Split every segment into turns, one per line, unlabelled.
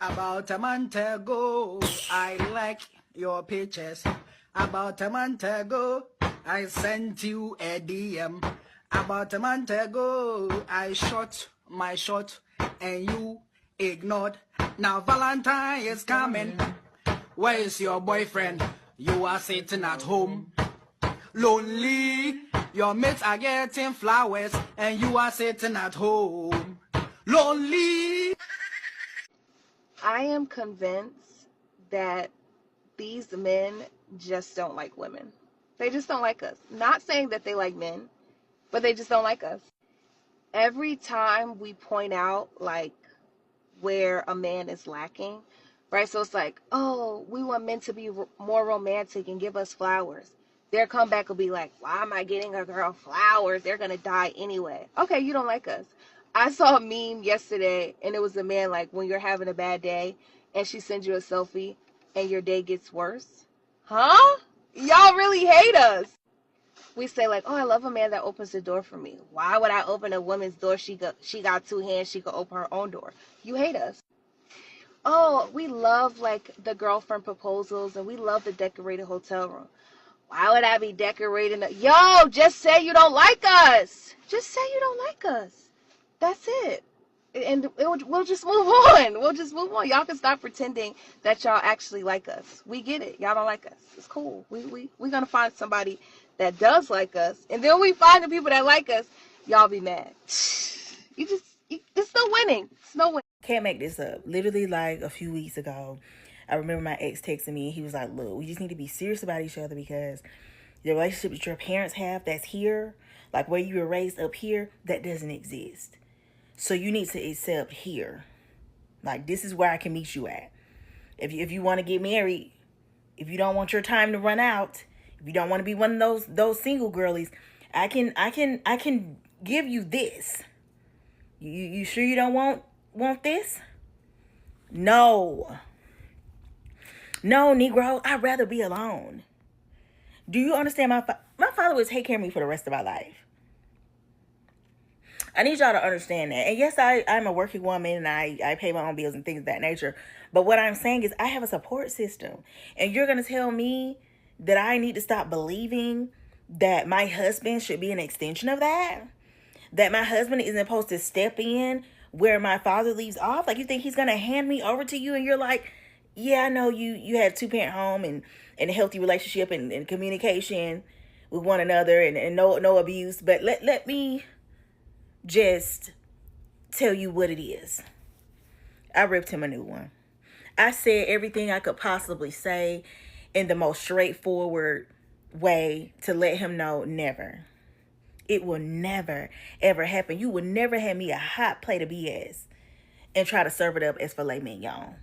About a month ago, I like your pictures. About a month ago, I sent you a DM. About a month ago, I shot my shot and you ignored. Now Valentine is coming. Where is your boyfriend? You are sitting at home, lonely. Your mates are getting flowers and you are sitting at home, lonely.
I am convinced that these men just don't like women. They just don't like us. Not saying that they like men, but they just don't like us. Every time we point out like where a man is lacking, right? So it's like, oh, we want men to be more romantic and give us flowers. Their comeback will be like, why am I getting a girl flowers? They're going to die anyway. Okay, you don't like us. I saw a meme yesterday, and it was a man like, when you're having a bad day, and she sends you a selfie, and your day gets worse. Huh? Y'all really hate us. We say like, oh, I love a man that opens the door for me. Why would I open a woman's door? She got two hands. She could open her own door. You hate us. Oh, we love like the girlfriend proposals, and we love the decorated hotel room. Why would I be decorating? Yo, just say you don't like us. Just say you don't like us. That's it. And we'll just move on. We'll just move on. Y'all can stop pretending that y'all actually like us. We get it. Y'all don't like us. It's cool. We're going to find somebody that does like us. And then we find the people that like us. Y'all be mad. It's no winning. It's no winning.
Can't make this up. Literally like a few weeks ago, I remember my ex texting me. He was like, look, we just need to be serious about each other because the relationship that your parents have that's here, like where you were raised up here, that doesn't exist. So you need to accept here. Like, this is where I can meet you at. If you want to get married, if you don't want your time to run out, if you don't want to be one of those single girlies, I can give you this. You sure you don't want this? No, Negro, I'd rather be alone. Do you understand? My father would take care of me for the rest of my life. I need y'all to understand that. And yes, I'm a working woman and I pay my own bills and things of that nature. But what I'm saying is I have a support system. And you're going to tell me that I need to stop believing that my husband should be an extension of that? That my husband isn't supposed to step in where my father leaves off? Like, you think he's going to hand me over to you and you're like, yeah, I know you had a two-parent home and a healthy relationship and communication with one another and no abuse. But let me just tell you what it is. I ripped him a new one. I said everything I could possibly say in the most straightforward way to let him know never. It will never, ever happen. You will never hand me a hot plate of BS and try to serve it up as filet mignon.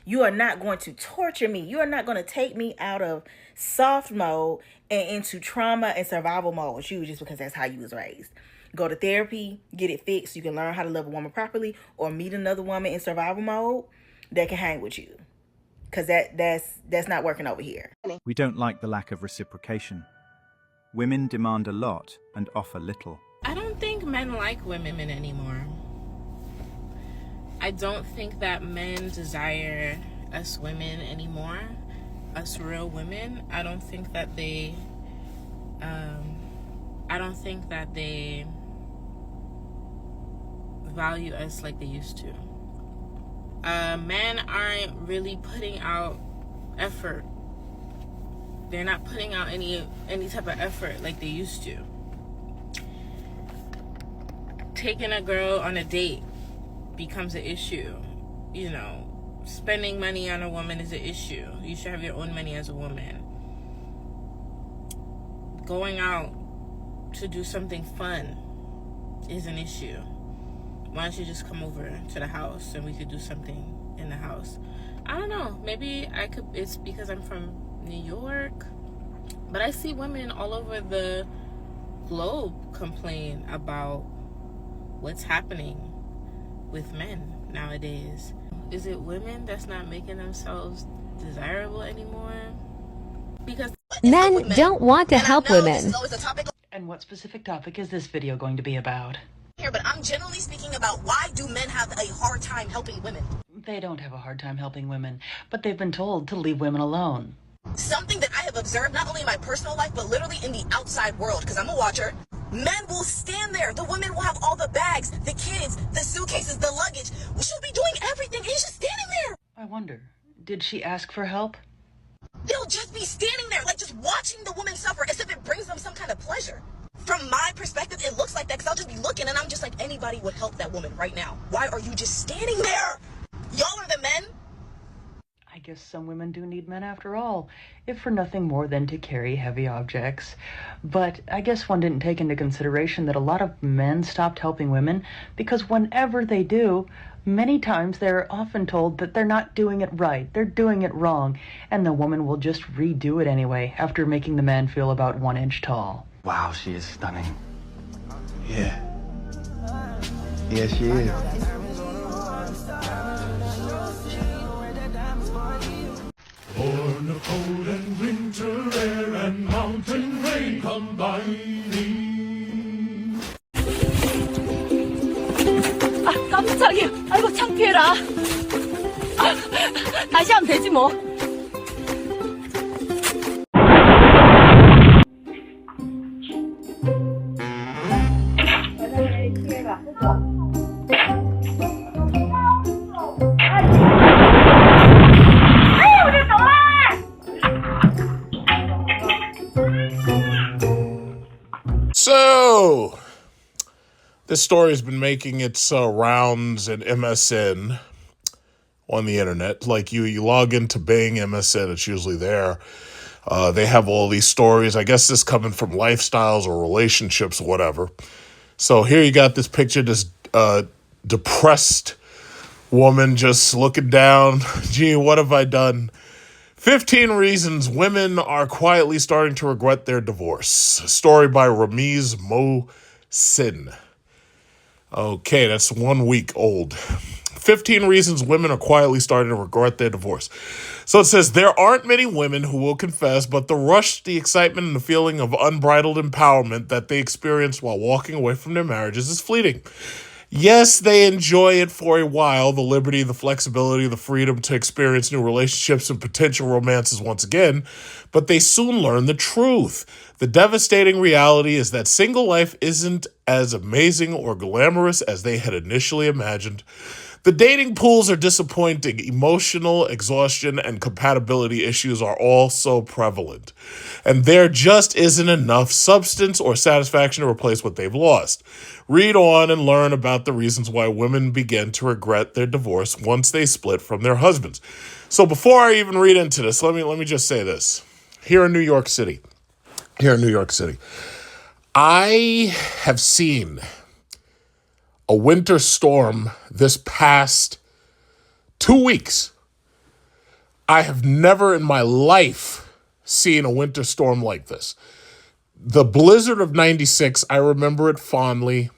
You are not going to torture me. You are not going to take me out of soft mode and into trauma and survival mode with you just because that's how you was raised. Go to therapy, get it fixed. You can learn how to love a woman properly or meet another woman in survival mode that can hang with you. Because that's not working over here.
We don't like the lack of reciprocation. Women demand a lot and offer little.
I don't think men like women anymore. I don't think that men desire us women anymore, us real women. I don't think that they value us like they used to. Men aren't really putting out effort. They're not putting out any type of effort like they used to. Taking a girl on a date becomes an issue. You know, spending money on a woman is an issue. You should have your own money as a woman. Going out to do something fun is an issue. Why don't you just come over to the house and we could do something in the house? I don't know. Maybe it's because I'm from New York, but I see women all over the globe complain about what's happening with men nowadays. Is it women that's not making themselves desirable anymore? Because
men don't want to help women.
And what specific topic is this video going to be about?
Here, but I'm generally speaking about why do men have a hard time helping women?
They don't have a hard time helping women, but they've been told to leave women alone.
Something that I have observed not only in my personal life, but literally in the outside world, because I'm a watcher. Men will stand there. The women will have all the bags, the kids, the suitcases, the luggage. She'll be doing everything, and he's just standing there.
I wonder, did she ask for help?
They'll just be standing there, like just watching the woman suffer as if it brings them some kind of pleasure. From my perspective, it looks like that, because I'll just be looking, and I'm just like, anybody would help that woman right now. Why are you just standing there? Y'all are the men.
I guess some women do need men after all, if for nothing more than to carry heavy objects. But I guess one didn't take into consideration that a lot of men stopped helping women because whenever they do, many times they're often told that they're not doing it right, they're doing it wrong, and the woman will just redo it anyway after making the man feel about 1 inch tall.
Wow, she is stunning. Yeah. Yeah, she is.
Born of cold and winter air and mountain rain combining.
아, 깜짝이야. 아이고, 창피해라. 아, 다시 하면 되지 뭐.
So, this story has been making its rounds in MSN on the internet. Like you log into Bing MSN, it's usually there. They have all these stories. I guess this coming from lifestyles or relationships or whatever. So here you got this picture, this depressed woman just looking down. Gee, what have I done? 15 reasons women are quietly starting to regret their divorce. A story by Ramiz Mohsin. Okay, that's 1 week old. 15 reasons women are quietly starting to regret their divorce. So it says, there aren't many women who will confess, but the rush, the excitement, and the feeling of unbridled empowerment that they experience while walking away from their marriages is fleeting. Yes, they enjoy it for a while, the liberty, the flexibility, the freedom to experience new relationships and potential romances once again, but they soon learn the truth. The devastating reality is that single life isn't as amazing or glamorous as they had initially imagined. The dating pools are disappointing. Emotional exhaustion and compatibility issues are also prevalent. And there just isn't enough substance or satisfaction to replace what they've lost. Read on and learn about the reasons why women begin to regret their divorce once they split from their husbands. So before I even read into this, let me just say this. Here in New York City, I have seen a winter storm this past 2 weeks. I have never in my life seen a winter storm like this. The blizzard of 96, I remember it fondly.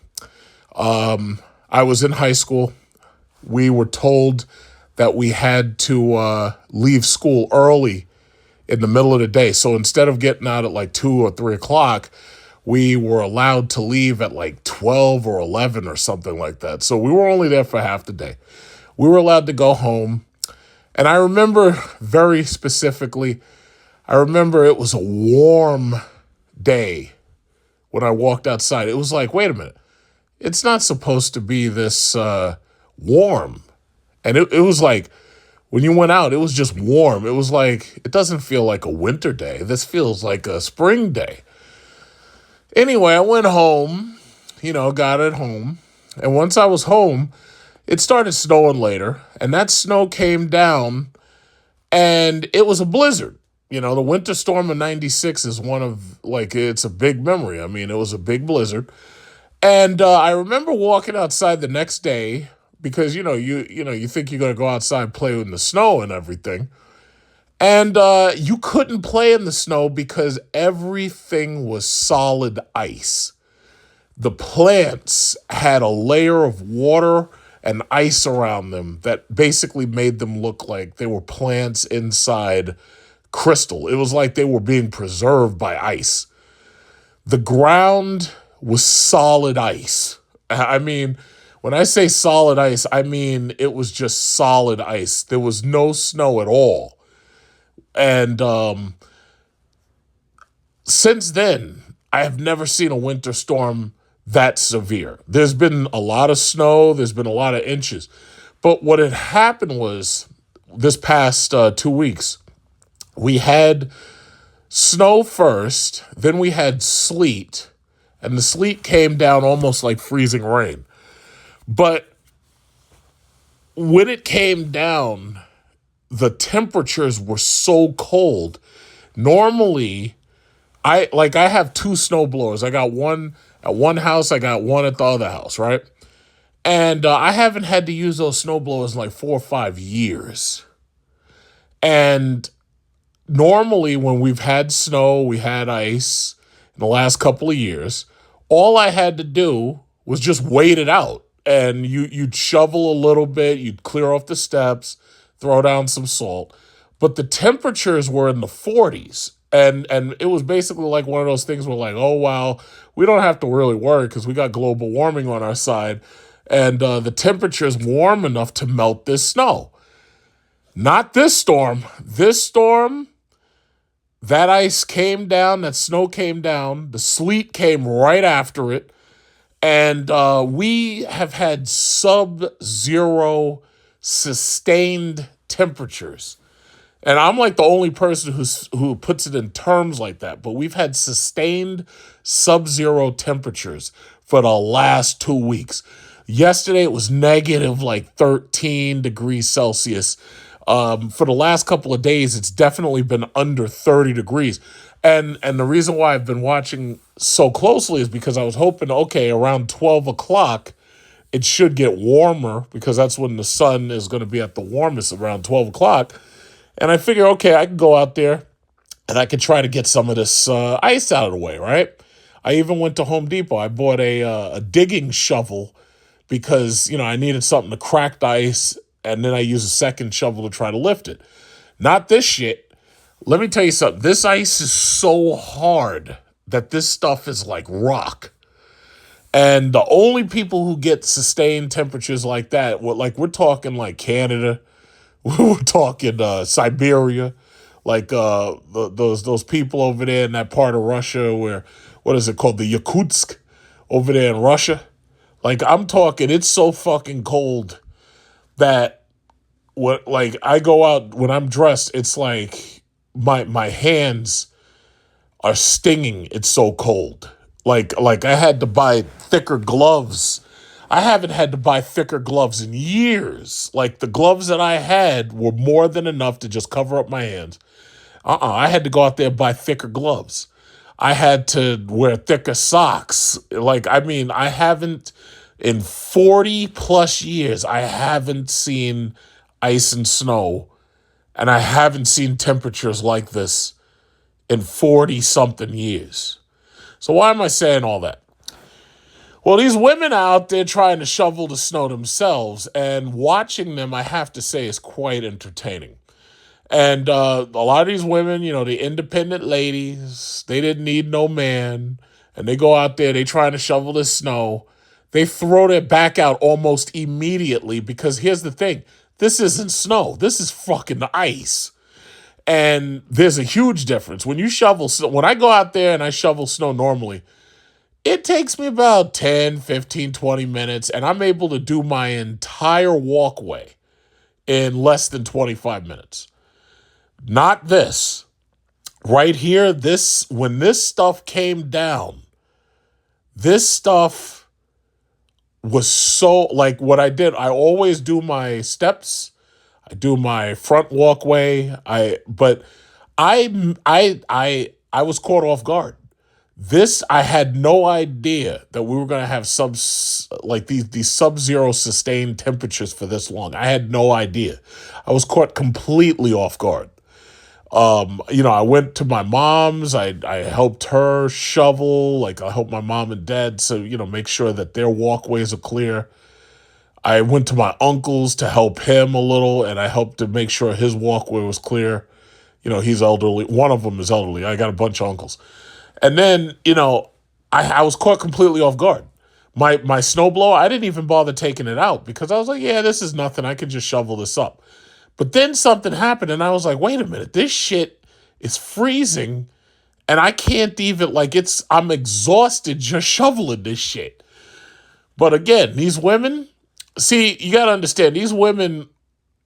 I was in high school. We were told that we had to leave school early in the middle of the day. So instead of getting out at like 2 or 3 o'clock, we were allowed to leave at like 12 or 11 or something like that. So we were only there for half the day. We were allowed to go home. And I remember very specifically, it was a warm day when I walked outside. It was like, wait a minute, it's not supposed to be this warm. And it was like, when you went out, it was just warm. It was like, it doesn't feel like a winter day. This feels like a spring day. Anyway, I went home, got it home. And once I was home, it started snowing later. And that snow came down and it was a blizzard. The winter storm of 96 is it's a big memory. I mean, it was a big blizzard. And I remember walking outside the next day because, you think you're going to go outside and play in the snow and everything. And you couldn't play in the snow because everything was solid ice. The plants had a layer of water and ice around them that basically made them look like they were plants inside crystal. It was like they were being preserved by ice. The ground was solid ice. I mean, When I say solid ice, I mean it was just solid ice. There was no snow at all. And since then, I have never seen a winter storm that severe. There's been a lot of snow. There's been a lot of inches. But what had happened was this past 2 weeks, we had snow first, then we had sleet, and the sleet came down almost like freezing rain. But when it came down, the temperatures were so cold. Normally, I have two snow blowers. I got one at one house, I got one at the other house, right? And I haven't had to use those snow blowers in like 4 or 5 years. And normally when we've had snow, we had ice in the last couple of years, all I had to do was just wait it out. And you'd shovel a little bit, you'd clear off the steps, throw down some salt. But the temperatures were in the 40s. And it was basically like one of those things where like, oh, wow, we don't have to really worry because we got global warming on our side. And the temperature is warm enough to melt this snow. Not this storm. This storm, that ice came down, that snow came down, the sleet came right after it. And we have had sub-zero sustained temperatures. And I'm like the only person who puts it in terms like that. But we've had sustained sub-zero temperatures for the last 2 weeks. Yesterday, it was negative like 13 degrees Celsius. For the last couple of days, it's definitely been under 30 degrees. And the reason why I've been watching so closely is because I was hoping, okay, around 12 o'clock, it should get warmer because that's when the sun is going to be at the warmest, around 12 o'clock. And I figure, okay, I can go out there and I can try to get some of this ice out of the way, right? I even went to Home Depot. I bought a digging shovel because, I needed something to crack the ice, and then I used a second shovel to try to lift it. Not this shit. Let me tell you something. This ice is so hard that this stuff is like rock. And the only people who get sustained temperatures like that, we're talking like Canada, we're talking Siberia, like those people over there in that part of Russia where, what is it called, the Yakutsk over there in Russia. Like I'm talking, it's so fucking cold that I go out when I'm dressed, it's like my hands are stinging. It's so cold. Like I had to buy thicker gloves. I haven't had to buy thicker gloves in years. Like the gloves that I had were more than enough to just cover up my hands. I had to go out there and buy thicker gloves. I had to wear thicker socks. I haven't, in 40 plus years, I haven't seen ice and snow, and I haven't seen temperatures like this in 40 something years. So why am I saying all that? Well, these women out there trying to shovel the snow themselves, and watching them, I have to say, is quite entertaining. And a lot of these women, the independent ladies, they didn't need no man, and they go out there, they trying to shovel the snow. They throw their back out almost immediately because here's the thing. This isn't snow. This is fucking ice. And there's a huge difference. When I go out there and I shovel snow normally, it takes me about 10, 15, 20 minutes, and I'm able to do my entire walkway in less than 25 minutes. Not this. Right here, when this stuff came down, this stuff was so, like what I did, I always do my steps, I do my front walkway, but I was caught off guard. I had no idea that we were going to have these sub-zero sustained temperatures for this long. I had no idea. I was caught completely off guard. I went to my mom's. I helped her shovel. I helped my mom and dad to, make sure that their walkways are clear. I went to my uncle's to help him a little, and I helped to make sure his walkway was clear. He's elderly. One of them is elderly. I got a bunch of uncles. And then, I was caught completely off guard. My snowblower, I didn't even bother taking it out because I was like, yeah, this is nothing. I can just shovel this up. But then something happened and I was like, wait a minute, this shit is freezing and I can't even, like, I'm exhausted just shoveling this shit. But again, these women, see, you got to understand, these women,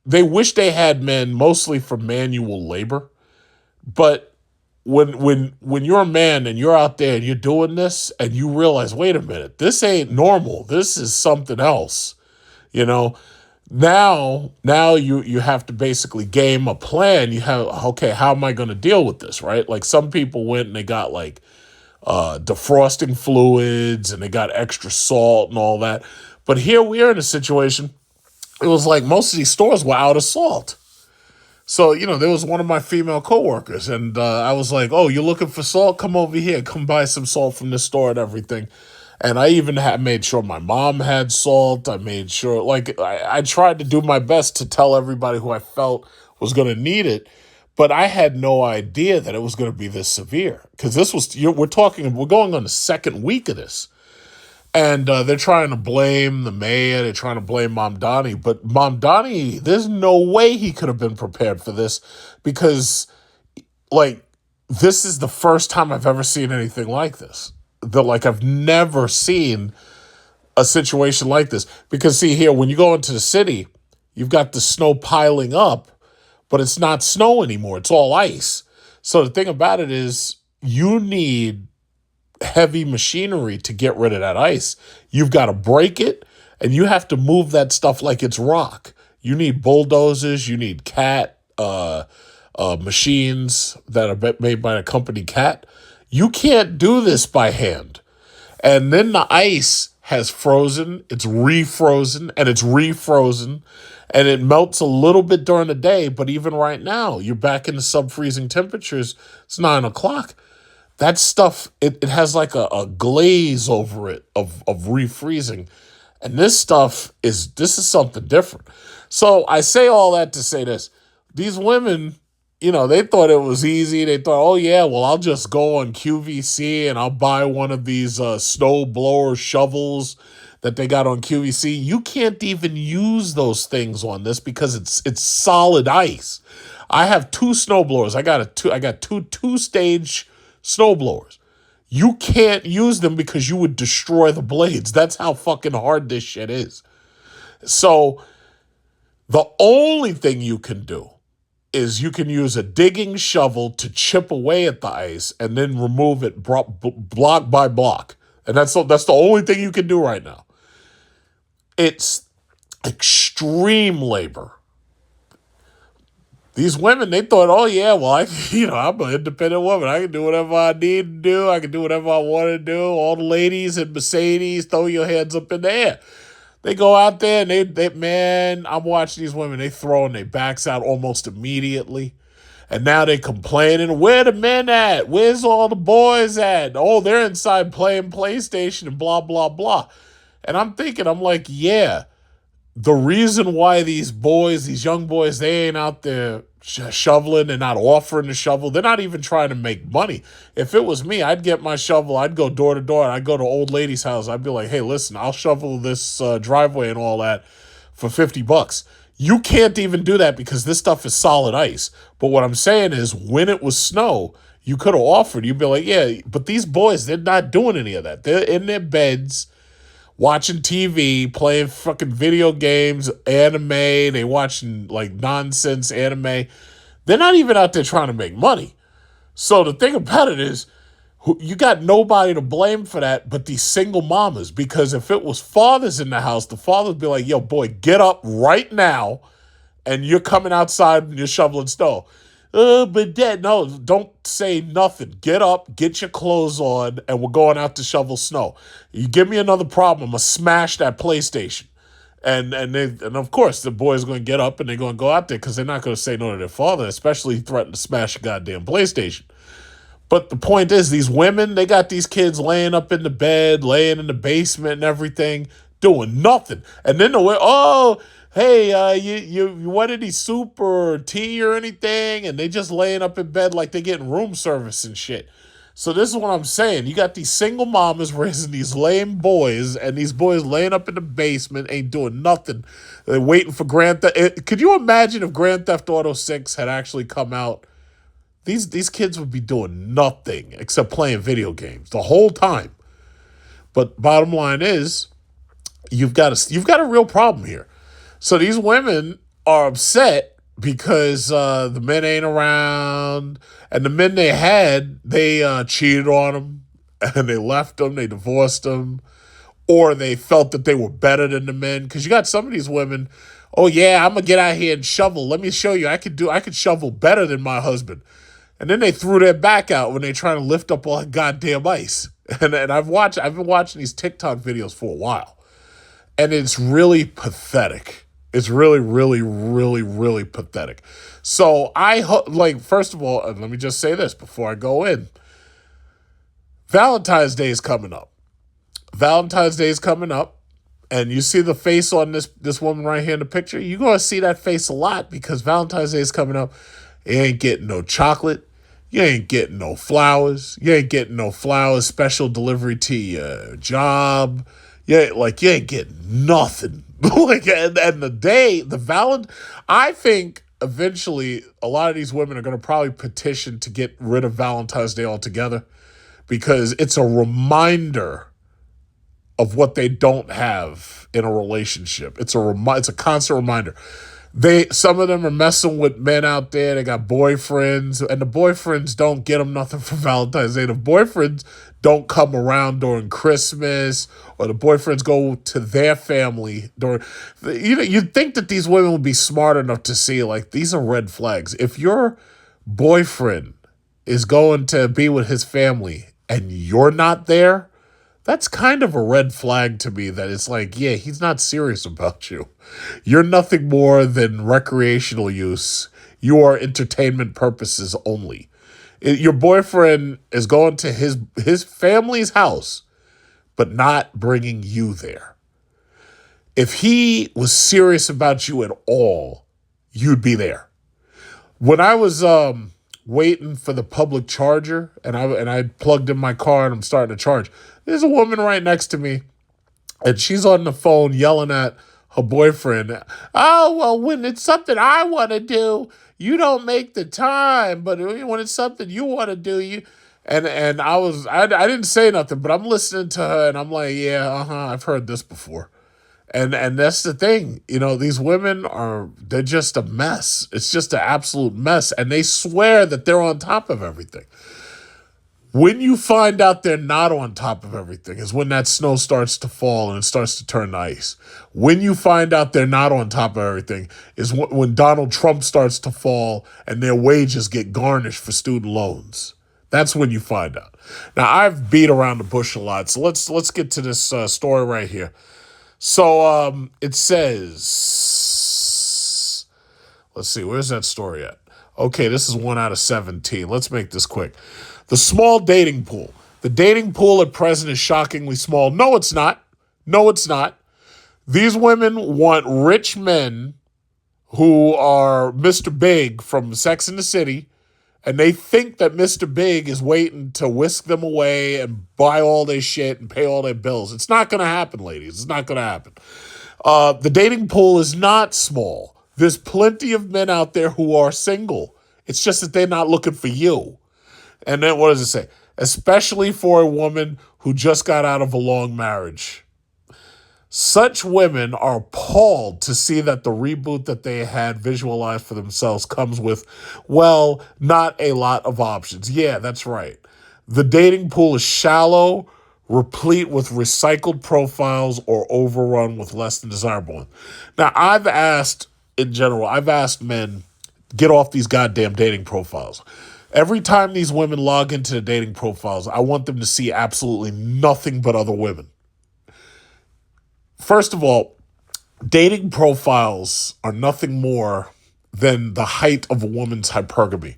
they wish they had men mostly for manual labor. But when you're a man and you're out there and you're doing this and you realize, wait a minute, this ain't normal. This is something else. You know, now you have to basically game a plan. You have, okay, how am I going to deal with this, right? Like some people went and they got like defrosting fluids and they got extra salt and all that. But here we are in a situation, it was like most of these stores were out of salt. So, you know, there was one of my female coworkers and I was like, oh, you're looking for salt? Come over here. Come buy some salt from the store and everything. And I even made sure my mom had salt. I made sure, like, I tried to do my best to tell everybody who I felt was going to need it. But I had no idea that it was going to be this severe. Because we're going on the second week of this. And they're trying to blame the mayor. They're trying to blame Mamdani. But Mamdani, there's no way he could have been prepared for this because, like, this is the first time I've ever seen anything like this. I've never seen a situation like this. Because, see, here, when you go into the city, you've got the snow piling up, but it's not snow anymore. It's all ice. So the thing about it is you need heavy machinery to get rid of that ice. You've got to break it and you have to move that stuff like it's rock. You need bulldozers, you need Cat machines that are made by the company Cat. You can't do this by hand. And then the ice has frozen, it's refrozen, and it's refrozen, and it melts a little bit during the day, but even right now, you're back in the sub-freezing temperatures. It's 9 o'clock. That stuff, it has like a glaze over it of refreezing. And this is something different. So I say all that to say this. These women, you know, they thought it was easy. They thought, oh yeah, well, I'll just go on QVC and I'll buy one of these snow blower shovels that they got on QVC. You can't even use those things on this because it's solid ice. I have two snow blowers. I got two-stage snow blowers. You can't use them because you would destroy the blades. That's how fucking hard this shit is. So the only thing you can do is you can use a digging shovel to chip away at the ice and then remove it block by block. And that's the only thing you can do right now. It's extreme labor. These women, they thought, oh yeah, well, I'm an independent woman. I can do whatever I need to do. I can do whatever I want to do. All the ladies in Mercedes, throw your hands up in the air. They go out there and man, I'm watching these women, they throwing their backs out almost immediately. And now they complaining, where the men at? Where's all the boys at? Oh, they're inside playing PlayStation and blah, blah, blah. And I'm like, yeah. The reason why these young boys, they ain't out there shoveling and not offering to shovel. They're not even trying to make money. If it was me, I'd get my shovel. I'd go door to door. I'd go to old lady's house. I'd be like, hey, listen, I'll shovel this driveway and all that for $50. You can't even do that because this stuff is solid ice. But what I'm saying is when it was snow, you could have offered. You'd be like, yeah, but these boys, they're not doing any of that. They're in their beds, watching TV, playing fucking video games, anime. They watching like nonsense anime. They're not even out there trying to make money. So the thing about it is, you got nobody to blame for that but these single mamas. Because if it was fathers in the house, the fathers would be like, yo, boy, get up right now and you're coming outside and you're shoveling snow. But Dad, no, don't say nothing. Get up, get your clothes on, and we're going out to shovel snow. You give me another problem, I'm going to smash that PlayStation. And of course, the boys going to get up and they're going to go out there because they're not going to say no to their father, especially threaten to smash a goddamn PlayStation. But the point is, these women, they got these kids laying up in the bed, laying in the basement and everything, doing nothing. And then hey, you want any soup or tea or anything? And they just laying up in bed like they getting room service and shit. So this is what I'm saying. You got these single mamas raising these lame boys, and these boys laying up in the basement, ain't doing nothing. They're waiting for Grand Theft. Could you imagine if Grand Theft Auto 6 had actually come out? These kids would be doing nothing except playing video games the whole time. But bottom line is, you've got a real problem here. So these women are upset because the men ain't around, and the men they had, they cheated on them, and they left them, they divorced them, or they felt that they were better than the men. Because you got some of these women, oh yeah, I'm gonna get out here and shovel. Let me show you, I could shovel better than my husband. And then they threw their back out when they trying to lift up all that goddamn ice. And I've been watching these TikTok videos for a while, and it's really pathetic. It's really, really, really, really pathetic. So first of all, let me just say this before I go in. Valentine's Day is coming up. And you see the face on this woman right here in the picture. You're going to see that face a lot because Valentine's Day is coming up. You ain't getting no chocolate. You ain't getting no flowers. You ain't getting no flowers special delivery to your job. You ain't getting nothing. And the day, I think eventually a lot of these women are going to probably petition to get rid of Valentine's Day altogether because it's a reminder of what they don't have in a relationship. It's a constant reminder. Some of them are messing with men out there. They got boyfriends, and the boyfriends don't get them nothing for Valentine's Day. The boyfriends don't come around during Christmas, or the boyfriends go to their family during. You'd think that these women would be smart enough to see, like, these are red flags. If your boyfriend is going to be with his family and you're not there, that's kind of a red flag to me, that it's like, yeah, he's not serious about you. You're nothing more than recreational use. You are entertainment purposes only. Your boyfriend is going to his family's house, but not bringing you there. If he was serious about you at all, you'd be there. When I was waiting for the public charger, and I plugged in my car and I'm starting to charge, there's a woman right next to me, and she's on the phone yelling at her boyfriend. Oh, well, when it's something I want to do, you don't make the time. But when it's something you want to do, you... And I didn't say nothing, but I'm listening to her, and I'm like, yeah, I've heard this before. And that's the thing. These women they're just a mess. It's just an absolute mess. And they swear that they're on top of everything. When you find out they're not on top of everything is when that snow starts to fall and it starts to turn to ice. When you find out they're not on top of everything is when Donald Trump starts to fall and their wages get garnished for student loans. That's when you find out. Now, I've beat around the bush a lot, so let's get to this story right here. So it says, let's see, where's that story at? Okay, this is 1 out of 17. Let's make this quick. The small dating pool. The dating pool at present is shockingly small. No, it's not. These women want rich men who are Mr. Big from Sex and the City, and they think that Mr. Big is waiting to whisk them away and buy all their shit and pay all their bills. It's not going to happen, ladies. It's not going to happen. The dating pool is not small. There's plenty of men out there who are single. It's just that they're not looking for you. And then what does it say? Especially for a woman who just got out of a long marriage. Such women are appalled to see that the reboot that they had visualized for themselves comes with, well, not a lot of options. Yeah, that's right. The dating pool is shallow, replete with recycled profiles, or overrun with less than desirable ones. Now, I've asked men, get off these goddamn dating profiles. Every time these women log into the dating profiles, I want them to see absolutely nothing but other women. First of all, dating profiles are nothing more than the height of a woman's hypergamy.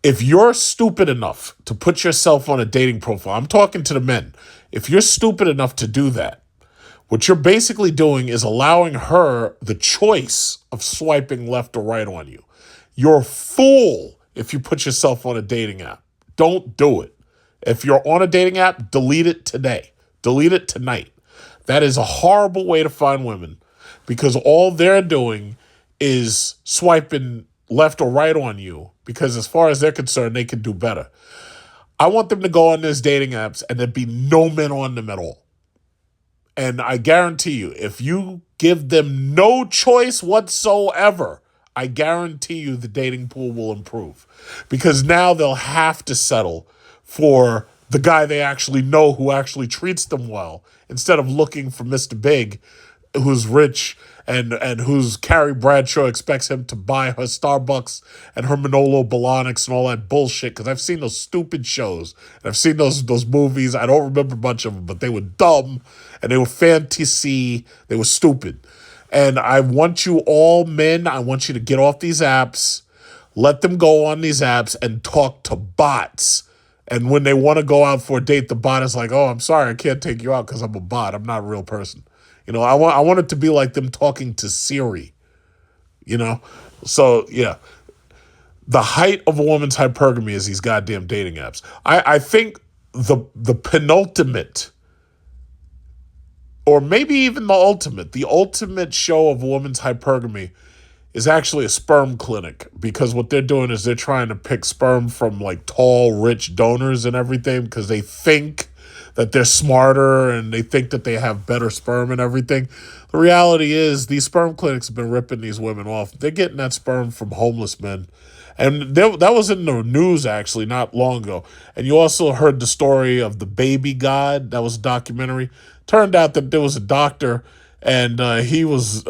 If you're stupid enough to put yourself on a dating profile, I'm talking to the men. If you're stupid enough to do that, what you're basically doing is allowing her the choice of swiping left or right on you. You're a fool if you put yourself on a dating app. Don't do it. If you're on a dating app, delete it today. Delete it tonight. That is a horrible way to find women because all they're doing is swiping left or right on you because as far as they're concerned, they can do better. I want them to go on these dating apps and there be no men on them at all. And I guarantee you, if you give them no choice whatsoever, I guarantee you the dating pool will improve because now they'll have to settle for the guy they actually know who actually treats them well instead of looking for Mr. Big who's rich and who's Carrie Bradshaw expects him to buy her Starbucks and her Manolo Blahniks and all that bullshit because I've seen those stupid shows and I've seen those movies. I don't remember much of them, but they were dumb and they were fantasy. They were stupid. And I want you all men, I want you to get off these apps, let them go on these apps and talk to bots. And when they want to go out for a date, the bot is like, oh, I'm sorry, I can't take you out because I'm a bot. I'm not a real person. You know, I want it to be like them talking to Siri, you know? So, yeah. The height of a woman's hypergamy is these goddamn dating apps. I think the penultimate, or maybe even the ultimate show of a woman's hypergamy is actually a sperm clinic because what they're doing is they're trying to pick sperm from like tall, rich donors and everything because they think that they're smarter and they think that they have better sperm and everything. The reality is these sperm clinics have been ripping these women off. They're getting that sperm from homeless men. And that was in the news actually not long ago. And you also heard the story of the baby god. That was a documentary. Turned out that there was a doctor and he was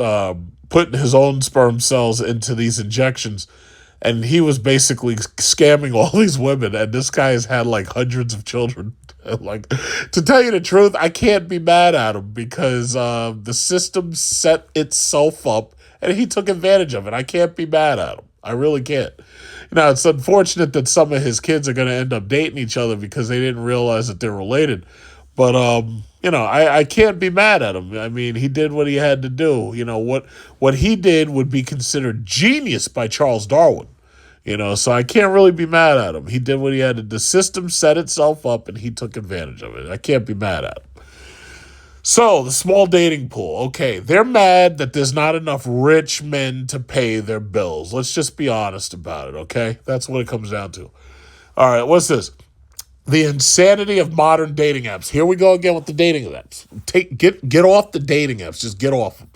putting his own sperm cells into these injections. And he was basically scamming all these women. And this guy has had like hundreds of children. Like, to tell you the truth, I can't be mad at him because the system set itself up and he took advantage of it. I can't be mad at him. I really can't. You know, it's unfortunate that some of his kids are going to end up dating each other because they didn't realize that they're related. But, you know, I can't be mad at him. I mean, he did what he had to do. You know, what he did would be considered genius by Charles Darwin. You know, so I can't really be mad at him. He did what he had to. The system set itself up and he took advantage of it. I can't be mad at him. So, the small dating pool. Okay, they're mad that there's not enough rich men to pay their bills. Let's just be honest about it, okay? That's what it comes down to. All right, what's this? The insanity of modern dating apps. Here we go again with the dating apps. Get off the dating apps. Just get off them.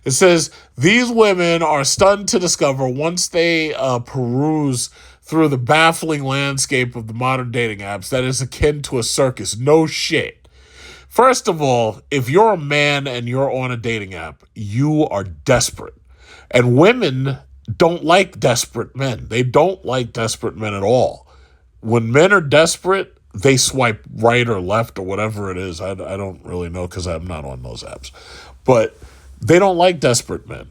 It says, these women are stunned to discover once they peruse through the baffling landscape of the modern dating apps that is akin to a circus. No shit. First of all, if you're a man and you're on a dating app, you are desperate. And women don't like desperate men. They don't like desperate men at all. When men are desperate, they swipe right or left or whatever it is. I don't really know because I'm not on those apps. But they don't like desperate men.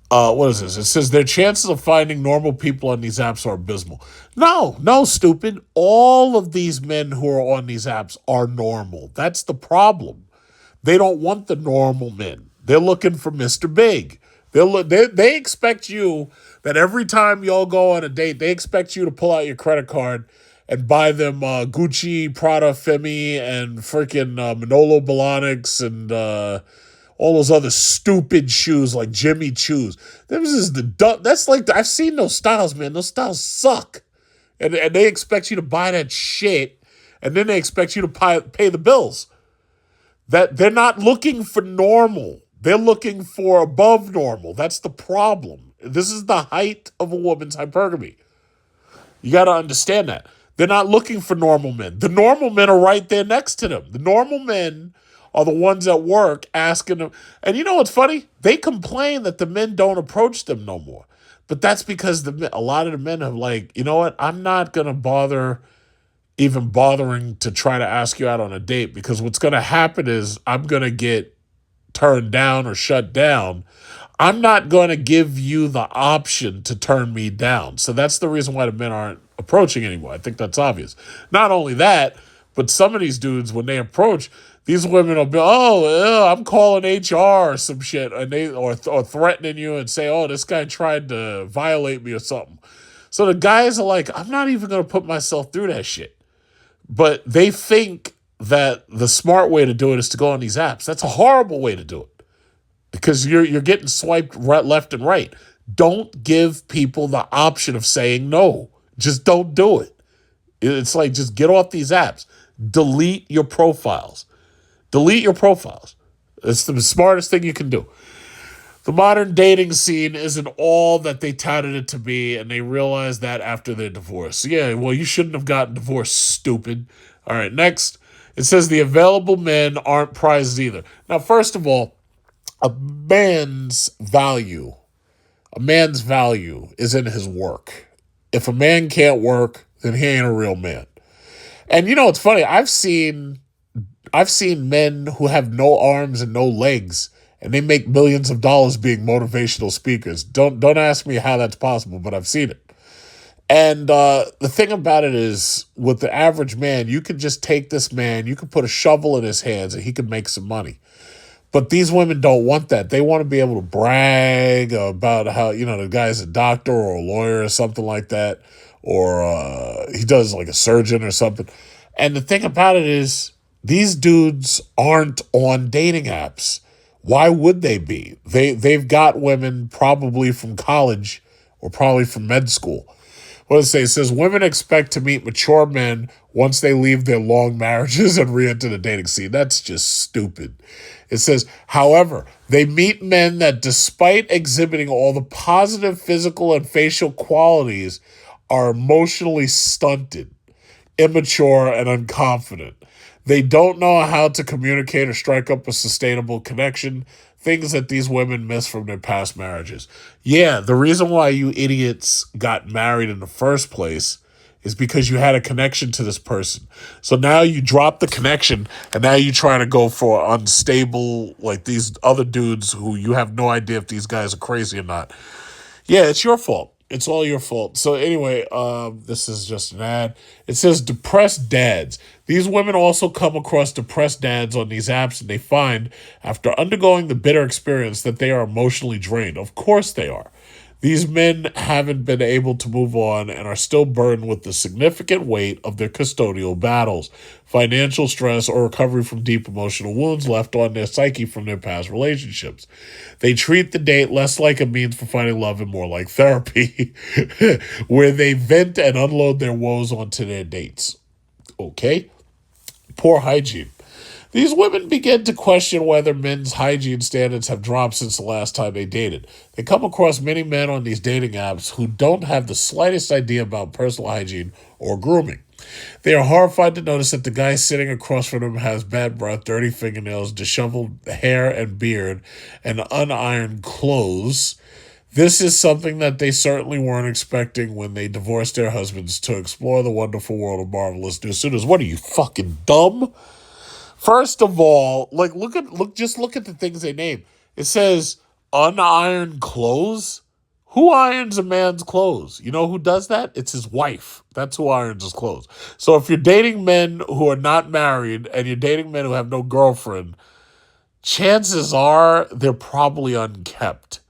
What is this? It says their chances of finding normal people on these apps are abysmal. No, stupid. All of these men who are on these apps are normal. That's the problem. They don't want the normal men. They're looking for Mr. Big. They expect you that every time y'all go on a date, they expect you to pull out your credit card and buy them Gucci, Prada, Femi, and freaking Manolo Blahniks and all those other stupid shoes like Jimmy Choos. That's like, I've seen those styles, man. Those styles suck. And they expect you to buy that shit, and then they expect you to pay the bills. That they're not looking for normal. They're looking for above normal. That's the problem. This is the height of a woman's hypergamy. You got to understand that. They're not looking for normal men. The normal men are right there next to them. The normal men are the ones at work asking them. And you know what's funny? They complain that the men don't approach them no more. But that's because a lot of the men have like, you know what? I'm not going to bother even bothering to try to ask you out on a date because what's going to happen is I'm going to get turned down or shut down. I'm not going to give you the option to turn me down. So that's the reason why the men aren't approaching anymore. I think that's obvious. Not only that, but some of these dudes, when they approach, these women will be, I'm calling HR or some shit, and or threatening you and say, oh, this guy tried to violate me or something. So the guys are like, I'm not even going to put myself through that shit. But they think that the smart way to do it is to go on these apps. That's a horrible way to do it because you're getting swiped left and right. Don't give people the option of saying no. Just don't do it. It's like, just get off these apps. Delete your profiles. Delete your profiles. It's the smartest thing you can do. The modern dating scene isn't all that they touted it to be, and they realize that after their divorce. Yeah, well, you shouldn't have gotten divorced, stupid. All right, next. It says the available men aren't prized either. Now, first of all, a man's value is in his work. If a man can't work, then he ain't a real man. And you know, it's funny. I've seen men who have no arms and no legs, and they make millions of dollars being motivational speakers. Don't ask me how that's possible, but I've seen it. And the thing about it is, with the average man, you could just take this man, you could put a shovel in his hands, and he could make some money. But these women don't want that. They want to be able to brag about how, the guy's a doctor or a lawyer or something like that, or he does like a surgeon or something. And the thing about it is, these dudes aren't on dating apps. Why would they be? They've got women probably from college or probably from med school. What does it say? It says women expect to meet mature men once they leave their long marriages and re-enter the dating scene. That's just stupid. It says, however, they meet men that, despite exhibiting all the positive physical and facial qualities, are emotionally stunted, immature, and unconfident. They don't know how to communicate or strike up a sustainable connection, things that these women miss from their past marriages. Yeah, the reason why you idiots got married in the first place is because you had a connection to this person. So now you drop the connection, and now you try to go for unstable, like these other dudes who you have no idea if these guys are crazy or not. Yeah, it's your fault. It's all your fault. So anyway, this is just an ad. It says depressed dads. These women also come across depressed dads on these apps, and they find, after undergoing the bitter experience, that they are emotionally drained. Of course they are. These men haven't been able to move on and are still burdened with the significant weight of their custodial battles, financial stress, or recovery from deep emotional wounds left on their psyche from their past relationships. They treat the date less like a means for finding love and more like therapy, where they vent and unload their woes onto their dates. Okay? Poor hygiene. These women begin to question whether men's hygiene standards have dropped since the last time they dated. They come across many men on these dating apps who don't have the slightest idea about personal hygiene or grooming. They are horrified to notice that the guy sitting across from them has bad breath, dirty fingernails, disheveled hair and beard, and unironed clothes. This is something that they certainly weren't expecting when they divorced their husbands to explore the wonderful world of marvelous new suitors. What are you, fucking dumb? First of all, look at the things they name. It says unironed clothes. Who irons a man's clothes? You know who does that? It's his wife. That's who irons his clothes. So if you're dating men who are not married and you're dating men who have no girlfriend, chances are they're probably unkept.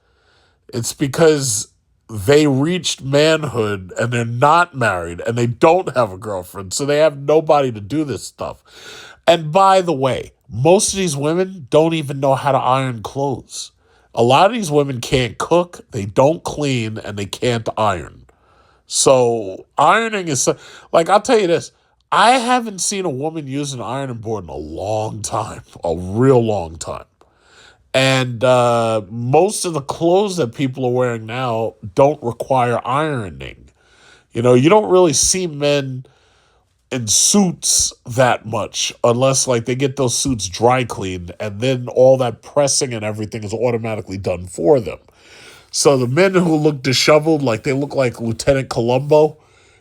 It's because they reached manhood and they're not married and they don't have a girlfriend, so they have nobody to do this stuff. And by the way, most of these women don't even know how to iron clothes. A lot of these women can't cook, they don't clean, and they can't iron. So ironing is, I'll tell you this, I haven't seen a woman use an ironing board in a long time, a real long time. And most of the clothes that people are wearing now don't require ironing. You don't really see men in suits that much unless they get those suits dry cleaned, and then all that pressing and everything is automatically done for them. So the men who look disheveled, they look like Lieutenant Columbo,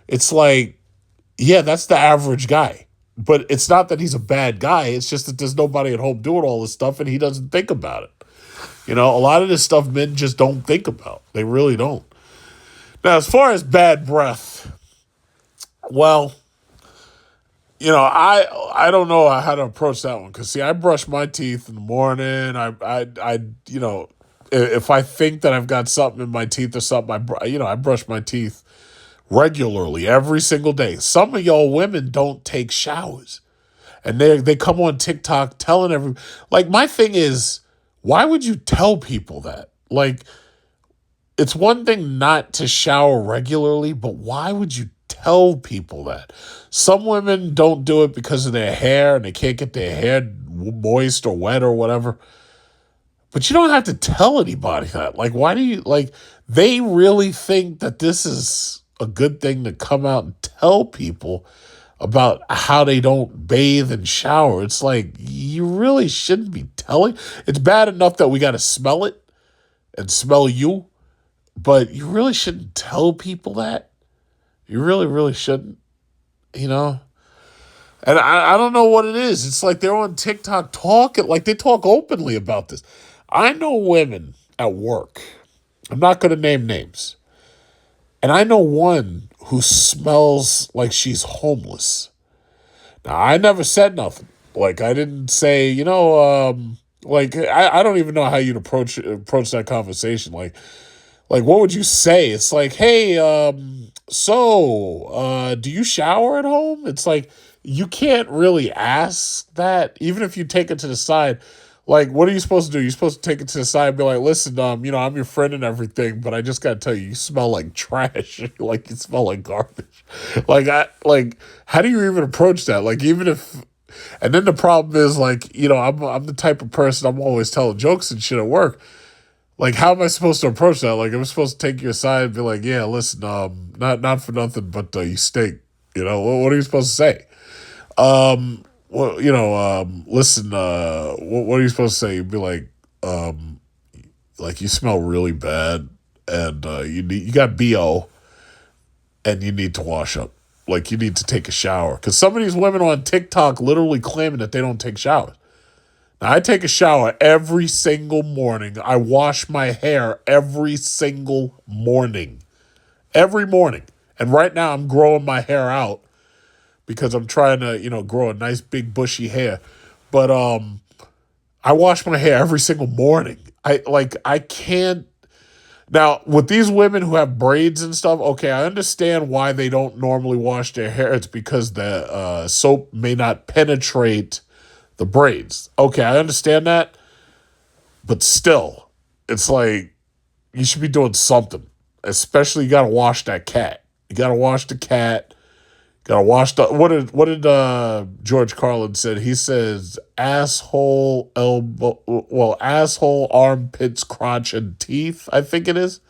it's yeah, that's the average guy. But it's not that he's a bad guy, it's just that there's nobody at home doing all this stuff and he doesn't think about it. A lot of this stuff men just don't think about. They really don't. Now, as far as bad breath, well, I don't know how to approach that one, because I brush my teeth in the morning. If I think that I've got something in my teeth or something, I brush my teeth regularly every single day. Some of y'all women don't take showers. And they come on TikTok telling everyone. Like, my thing is, why would you tell people that? Like, it's one thing not to shower regularly, but why would you tell people that? Some women don't do it because of their hair and they can't get their hair moist or wet or whatever. But you don't have to tell anybody that. Like, why do you, like, they really think that this is a good thing to come out and tell people about how they don't bathe and shower. It's like, you really shouldn't be telling. It's bad enough that we got to smell it and smell you, but you really shouldn't tell people that. You really, really shouldn't, you know? And I don't know what it is. It's like they're on TikTok talking, like they talk openly about this. I know women at work. I'm not going to name names. And I know one who smells like she's homeless. Now, I never said nothing. Like, I didn't say, like, I don't even know how you'd approach that conversation. Like, what would you say? It's like, hey, do you shower at home? It's like, you can't really ask that, even if you take it to the side. Like, what are you supposed to do? You're supposed to take it to the side and be like, listen, I'm your friend and everything, but I just got to tell you, you smell like trash. Like, you smell like garbage. How do you even approach that? Like, even if, and then the problem is, like, I'm the type of person, I'm always telling jokes and shit at work. Like, how am I supposed to approach that? Like, I'm supposed to take you aside and be like, yeah, listen, not for nothing, but you stink. What are you supposed to say? Listen, what are you supposed to say? You'd be like, you smell really bad and you got BO and you need to wash up. Like, you need to take a shower. Because some of these women on TikTok literally claiming that they don't take showers. Now, I take a shower every single morning. I wash my hair every single morning. Every morning. And right now I'm growing my hair out because I'm trying to, grow a nice big bushy hair. But I wash my hair every single morning. I can't. Now, with these women who have braids and stuff, okay, I understand why they don't normally wash their hair. It's because the soap may not penetrate the braids. Okay, I understand that. But still, it's like, you should be doing something. Especially, you got to wash that cat. You got to wash the cat. Gotta wash the. What did George Carlin said? He says asshole, elbow, asshole, armpits, crotch, and teeth. I think it is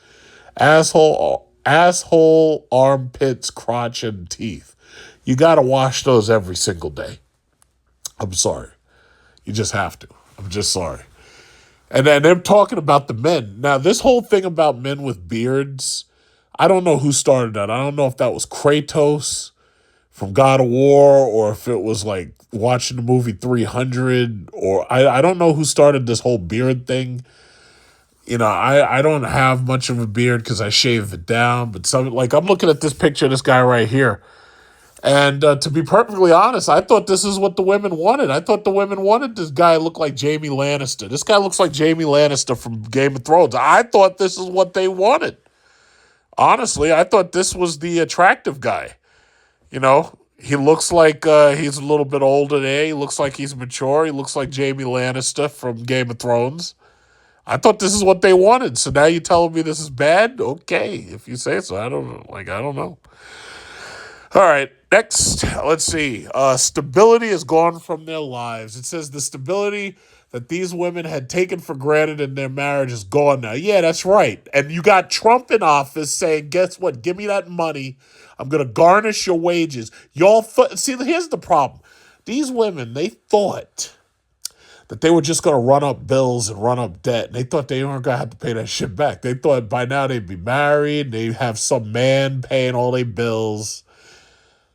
asshole, armpits, crotch, and teeth. You gotta wash those every single day. I'm sorry, you just have to. I'm just sorry. And then they're talking about the men. Now, this whole thing about men with beards, I don't know who started that. I don't know if that was Kratos from God of War, or if it was like watching the movie 300, or I don't know who started this whole beard thing. I don't have much of a beard because I shave it down, but I'm looking at this picture of this guy right here. And to be perfectly honest, I thought this is what the women wanted. I thought the women wanted this guy to look like Jaime Lannister. This guy looks like Jaime Lannister from Game of Thrones. I thought this is what they wanted. Honestly, I thought this was the attractive guy. He looks like he's a little bit older there. He looks like he's mature. He looks like Jaime Lannister from Game of Thrones. I thought this is what they wanted. So now you're telling me this is bad? Okay, if you say so. I don't know. All right, next, let's see. Stability is gone from their lives. It says the stability that these women had taken for granted in their marriage is gone now. Yeah, that's right. And you got Trump in office saying, guess what? Give me that money. I'm going to garnish your wages. See, here's the problem. These women, they thought that they were just going to run up bills and run up debt. And they thought they weren't going to have to pay that shit back. They thought by now they'd be married. They'd have some man paying all their bills.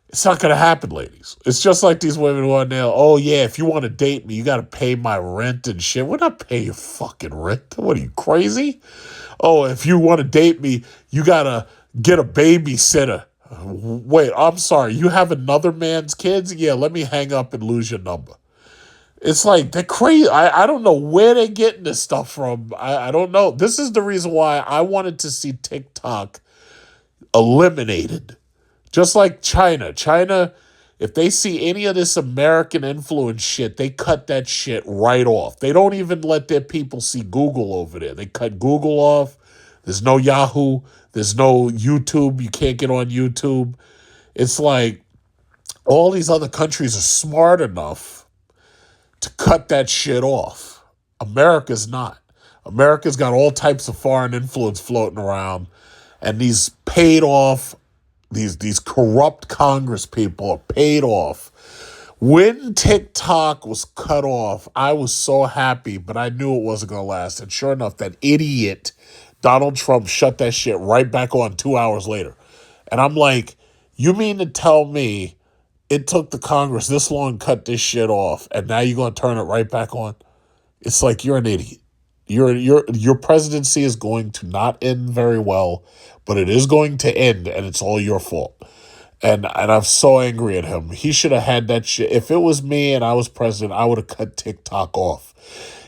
It's not going to happen, ladies. It's just like these women who are now, oh, yeah, if you want to date me, you got to pay my rent and shit. We're not paying your fucking rent. What are you, crazy? Oh, if you want to date me, you got to get a babysitter. Wait, I'm sorry. You have another man's kids? Yeah, let me hang up and lose your number. It's like, they're crazy. I don't know where they're getting this stuff from. I don't know. This is the reason why I wanted to see TikTok eliminated. Just like China. China, if they see any of this American influence shit, they cut that shit right off. They don't even let their people see Google over there. They cut Google off. There's no Yahoo. There's no YouTube. You can't get on YouTube. It's like all these other countries are smart enough to cut that shit off. America's not. America's got all types of foreign influence floating around, and these paid off, these corrupt Congress people are paid off. When TikTok was cut off, I was so happy, but I knew it wasn't going to last. And sure enough, that idiot Donald Trump shut that shit right back on 2 hours later. And I'm like, you mean to tell me it took the Congress this long to cut this shit off, and now you're going to turn it right back on? It's like, you're an idiot. Your presidency is going to not end very well, but it is going to end, and it's all your fault. And I'm so angry at him. He should have had that shit. If it was me and I was president, I would have cut TikTok off.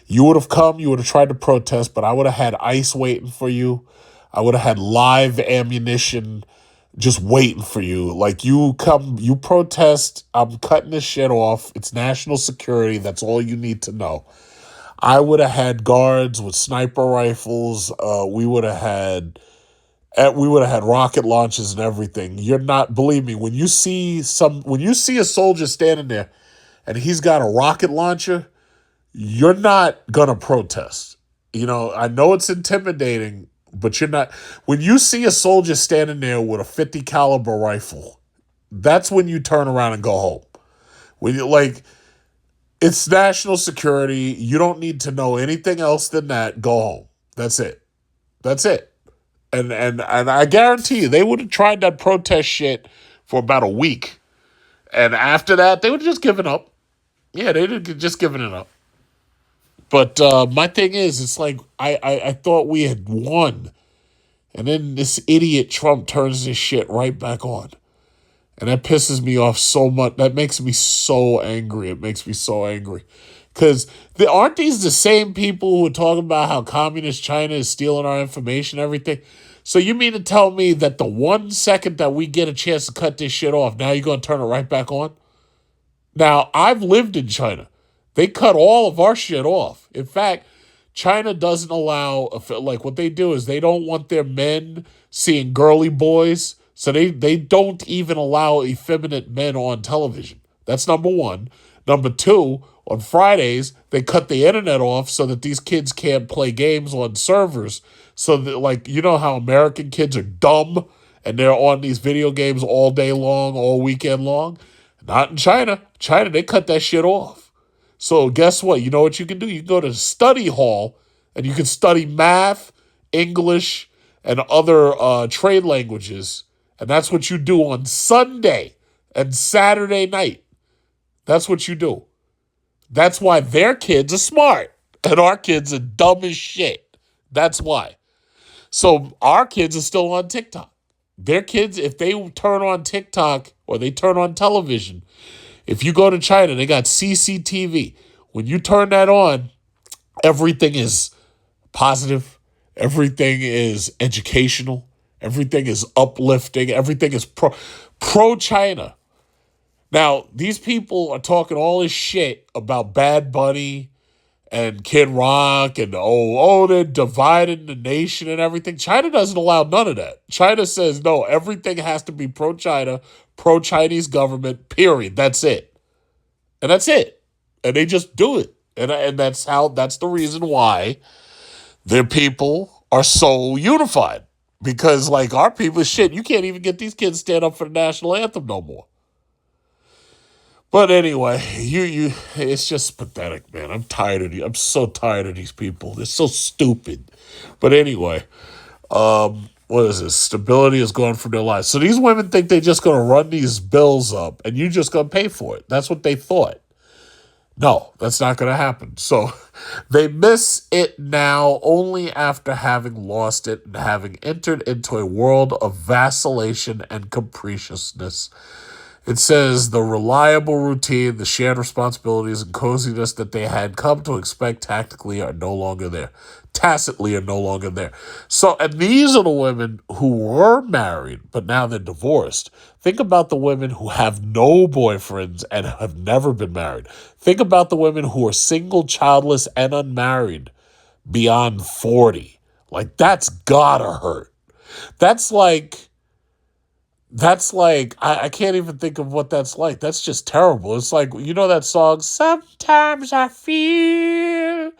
You would have come, you would have tried to protest, but I would have had ICE waiting for you. I would have had live ammunition just waiting for you. Like, you come, you protest, I'm cutting this shit off. It's national security. That's all you need to know. I would have had guards with sniper rifles. We would have had rocket launches and everything. You're not, believe me, when you see a soldier standing there and he's got a rocket launcher, you're not gonna protest. You know, I know it's intimidating, but you're not. When you see a soldier standing there with a 50 caliber rifle, that's when you turn around and go home. When you like, it's national security. You don't need to know anything else than that. Go home. That's it. That's it. And I guarantee you, they would have tried that protest shit for about a week. And after that, they would have just given up. Yeah, they would have just given it up. But my thing is, it's like, I thought we had won. And then this idiot Trump turns this shit right back on. And that pisses me off so much. That makes me so angry. It makes me so angry. Because aren't these the same people who are talking about how communist China is stealing our information and everything? So you mean to tell me that the 1 second that we get a chance to cut this shit off, now you're going to turn it right back on? Now, I've lived in China. They cut all of our shit off. In fact, China doesn't allow, like, what they do is they don't want their men seeing girly boys. So they don't even allow effeminate men on television. That's number one. Number two, on Fridays, they cut the internet off so that these kids can't play games on servers. So that, like, you know how American kids are dumb and they're on these video games all day long, all weekend long? Not in China. China, they cut that shit off. So guess what? You know what you can do? You can go to study hall and you can study math, English, and other trade languages. And that's what you do on Sunday and Saturday night. That's what you do. That's why their kids are smart and our kids are dumb as shit. That's why. So our kids are still on TikTok. Their kids, if they turn on TikTok or they turn on television, if you go to China, they got CCTV. When you turn that on, everything is positive. Everything is educational. Everything is uplifting. Everything is pro-China. Now, these people are talking all this shit about Bad Bunny and Kid Rock and, they're dividing the nation and everything. China doesn't allow none of that. China says, no, everything has to be pro-China, pro-Chinese government, period. That's it. And that's it. And they just do it. And that's the reason why their people are so unified. Because, like, our people, shit, you can't even get these kids to stand up for the national anthem no more. But anyway, it's just pathetic, man. I'm tired of you. I'm so tired of these people. They're so stupid. But anyway, what is this? Stability is gone from their lives. So these women think they're just going to run these bills up and you're just going to pay for it. That's what they thought. No, that's not going to happen. So they miss it now only after having lost it and having entered into a world of vacillation and capriciousness. It says the reliable routine, the shared responsibilities, and coziness that they had come to expect tactically are no longer there. Tacitly are no longer there. So, and these are the women who were married, but now they're divorced. Think about the women who have no boyfriends and have never been married. Think about the women who are single, childless, and unmarried beyond 40. Like, that's gotta hurt. That's like, I can't even think of what that's like. That's just terrible. It's like, you know that song, Sometimes I Feel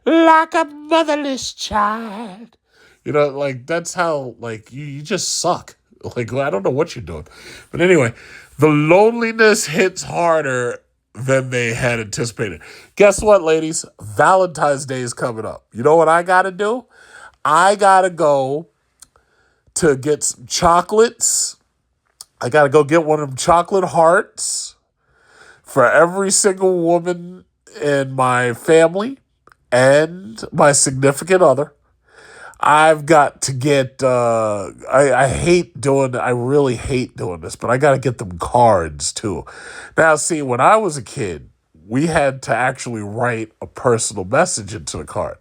Like a Motherless Child. You know, like, that's how, like, you just suck. Like, I don't know what you're doing. But anyway, the loneliness hits harder than they had anticipated. Guess what, ladies? Valentine's Day is coming up. You know what I got to do? I got to go to get some chocolates. I got to go get one of them chocolate hearts for every single woman in my family and my significant other. I've got to get, I really hate doing this, but I got to get them cards too. Now, see, when I was a kid, we had to actually write a personal message into the card.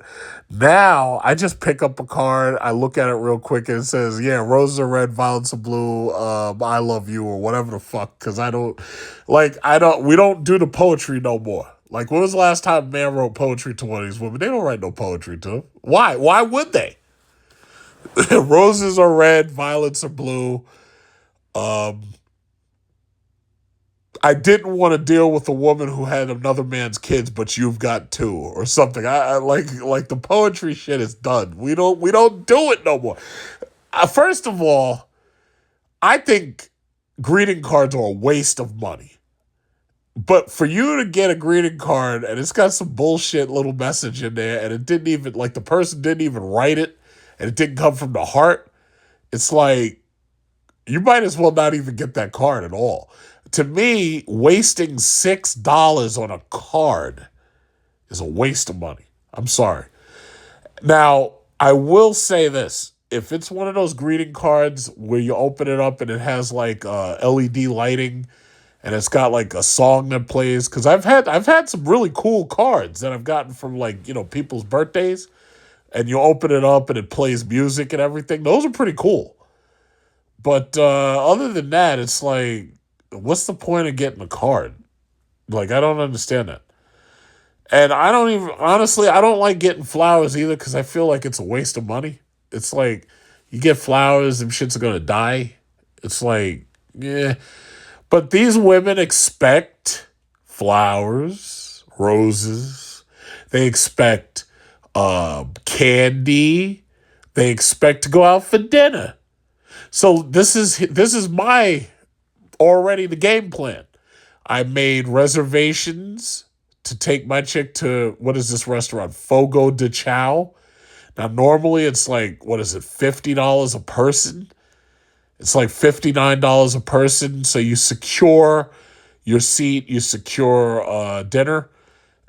Now, I just pick up a card, I look at it real quick, and it says, yeah, roses are red, violets are blue, I love you, or whatever the fuck, because we don't do the poetry no more. Like, when was the last time a man wrote poetry to one of these women? They don't write no poetry to them. Why? Why would they? Roses are red, violets are blue. I didn't want to deal with a woman who had another man's kids, but you've got two, or something. I like the poetry shit is done. We don't do it no more. First of all, I think greeting cards are a waste of money. But for you to get a greeting card and it's got some bullshit little message in there, and it didn't even, like, the person didn't even write it, and it didn't come from the heart, it's like, you might as well not even get that card at all. To me, wasting $6 on a card is a waste of money. I'm sorry. Now, I will say this. If it's one of those greeting cards where you open it up and it has like LED lighting and it's got like a song that plays, because I've had some really cool cards that I've gotten from, like, you know, people's birthdays, and you open it up and it plays music and everything. Those are pretty cool. But other than that, it's like, what's the point of getting a card? Like, I don't understand that. And I don't like getting flowers either, because I feel like it's a waste of money. It's like, you get flowers, them shits are going to die. It's like, yeah. But these women expect flowers, roses. They expect candy. They expect to go out for dinner. So this is my already the game plan. I made reservations to take my chick to, what is this restaurant? Fogo de Chao. Now, normally it's like, what is it, $50 a person? It's like $59 a person. So you secure your seat, you secure dinner.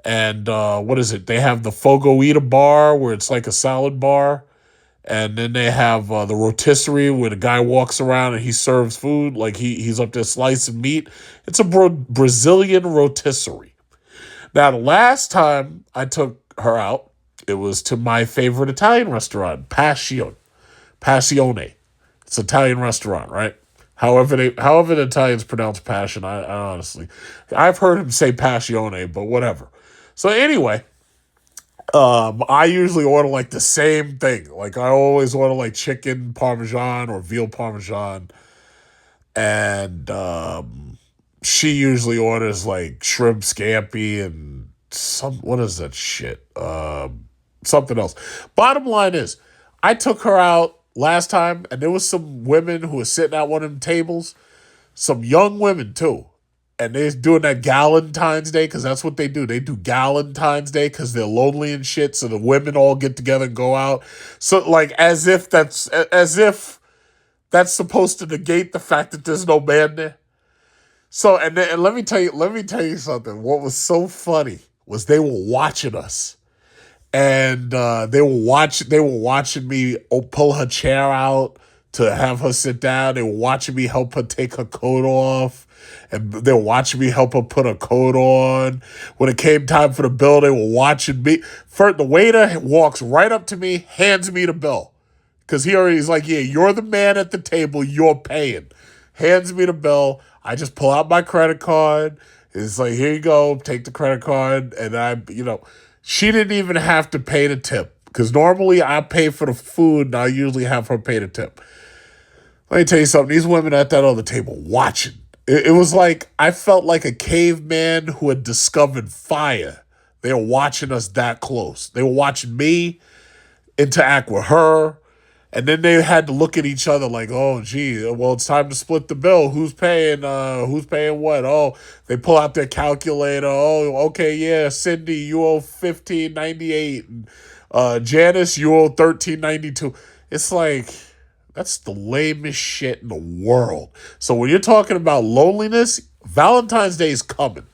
And what is it? They have the Fogo Ita bar, where it's like a salad bar. And then they have the rotisserie, where the guy walks around and he serves food. Like he's up there slicing meat. It's a Brazilian rotisserie. Now, the last time I took her out, it was to my favorite Italian restaurant, Passione. It's an Italian restaurant, right? However the Italians pronounce passion, I honestly, I've heard him say Passione, but whatever. So anyway, I usually order like the same thing. Like, I always order like chicken parmesan or veal parmesan. And she usually orders like shrimp scampi and what is that shit? Something else. Bottom line is, I took her out last time, and there was some women who were sitting at one of them tables, some young women too. And they're doing that Galentine's Day, because that's what they do. They do Galentine's Day because they're lonely and shit. So the women all get together and go out. So, like, as if that's supposed to negate the fact that there's no man there. So, and let me tell you something. What was so funny was they were watching us, and they were watching me pull her chair out to have her sit down. They were watching me help her take her coat off. And they were watching me help her put her coat on. When it came time for the bill, they were watching me. First, the waiter walks right up to me, hands me the bill. Because he's like, yeah, you're the man at the table, you're paying. Hands me the bill. I just pull out my credit card. It's like, here you go, take the credit card. And she didn't even have to pay the tip. Because normally I pay for the food and I usually have her pay the tip. Let me tell you something. These women at that other table watching. It was like I felt like a caveman who had discovered fire. They were watching us that close. They were watching me interact with her. And then they had to look at each other like, oh, gee, well, it's time to split the bill. Who's paying what? Oh, they pull out their calculator. Oh, okay, yeah, Cindy, you owe $15.98. And Janice, you owe $13.92. It's like, that's the lamest shit in the world. So when you're talking about loneliness, Valentine's Day is coming.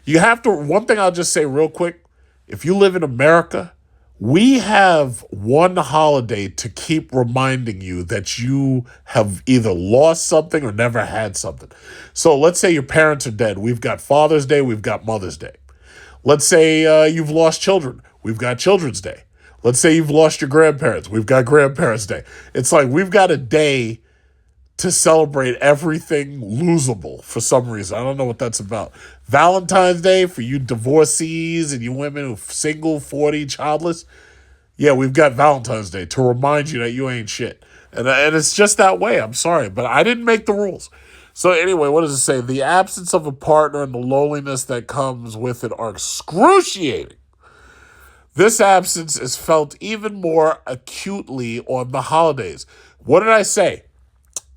One thing I'll just say real quick, if you live in America, we have one holiday to keep reminding you that you have either lost something or never had something. So let's say your parents are dead. We've got Father's Day. We've got Mother's Day. Let's say you've lost children. We've got Children's Day. Let's say you've lost your grandparents. We've got Grandparents' Day. It's like we've got a day to celebrate everything losable for some reason. I don't know what that's about. Valentine's Day for you divorcees and you women who are single, 40, childless. Yeah, we've got Valentine's Day to remind you that you ain't shit. And it's just that way. I'm sorry, but I didn't make the rules. So anyway, what does it say? The absence of a partner and the loneliness that comes with it are excruciating. This absence is felt even more acutely on the holidays. What did I say?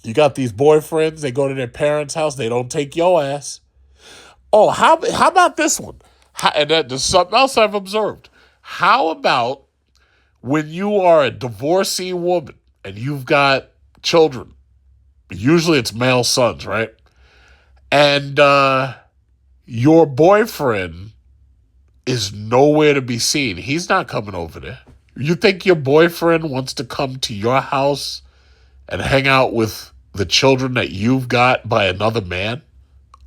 You got these boyfriends, they go to their parents' house, they don't take your ass. Oh, how about this one? And there's something else I've observed. How about when you are a divorcee woman and you've got children? Usually it's male sons, right? And your boyfriend is nowhere to be seen. He's not coming over there. You think your boyfriend wants to come to your house and hang out with the children that you've got by another man?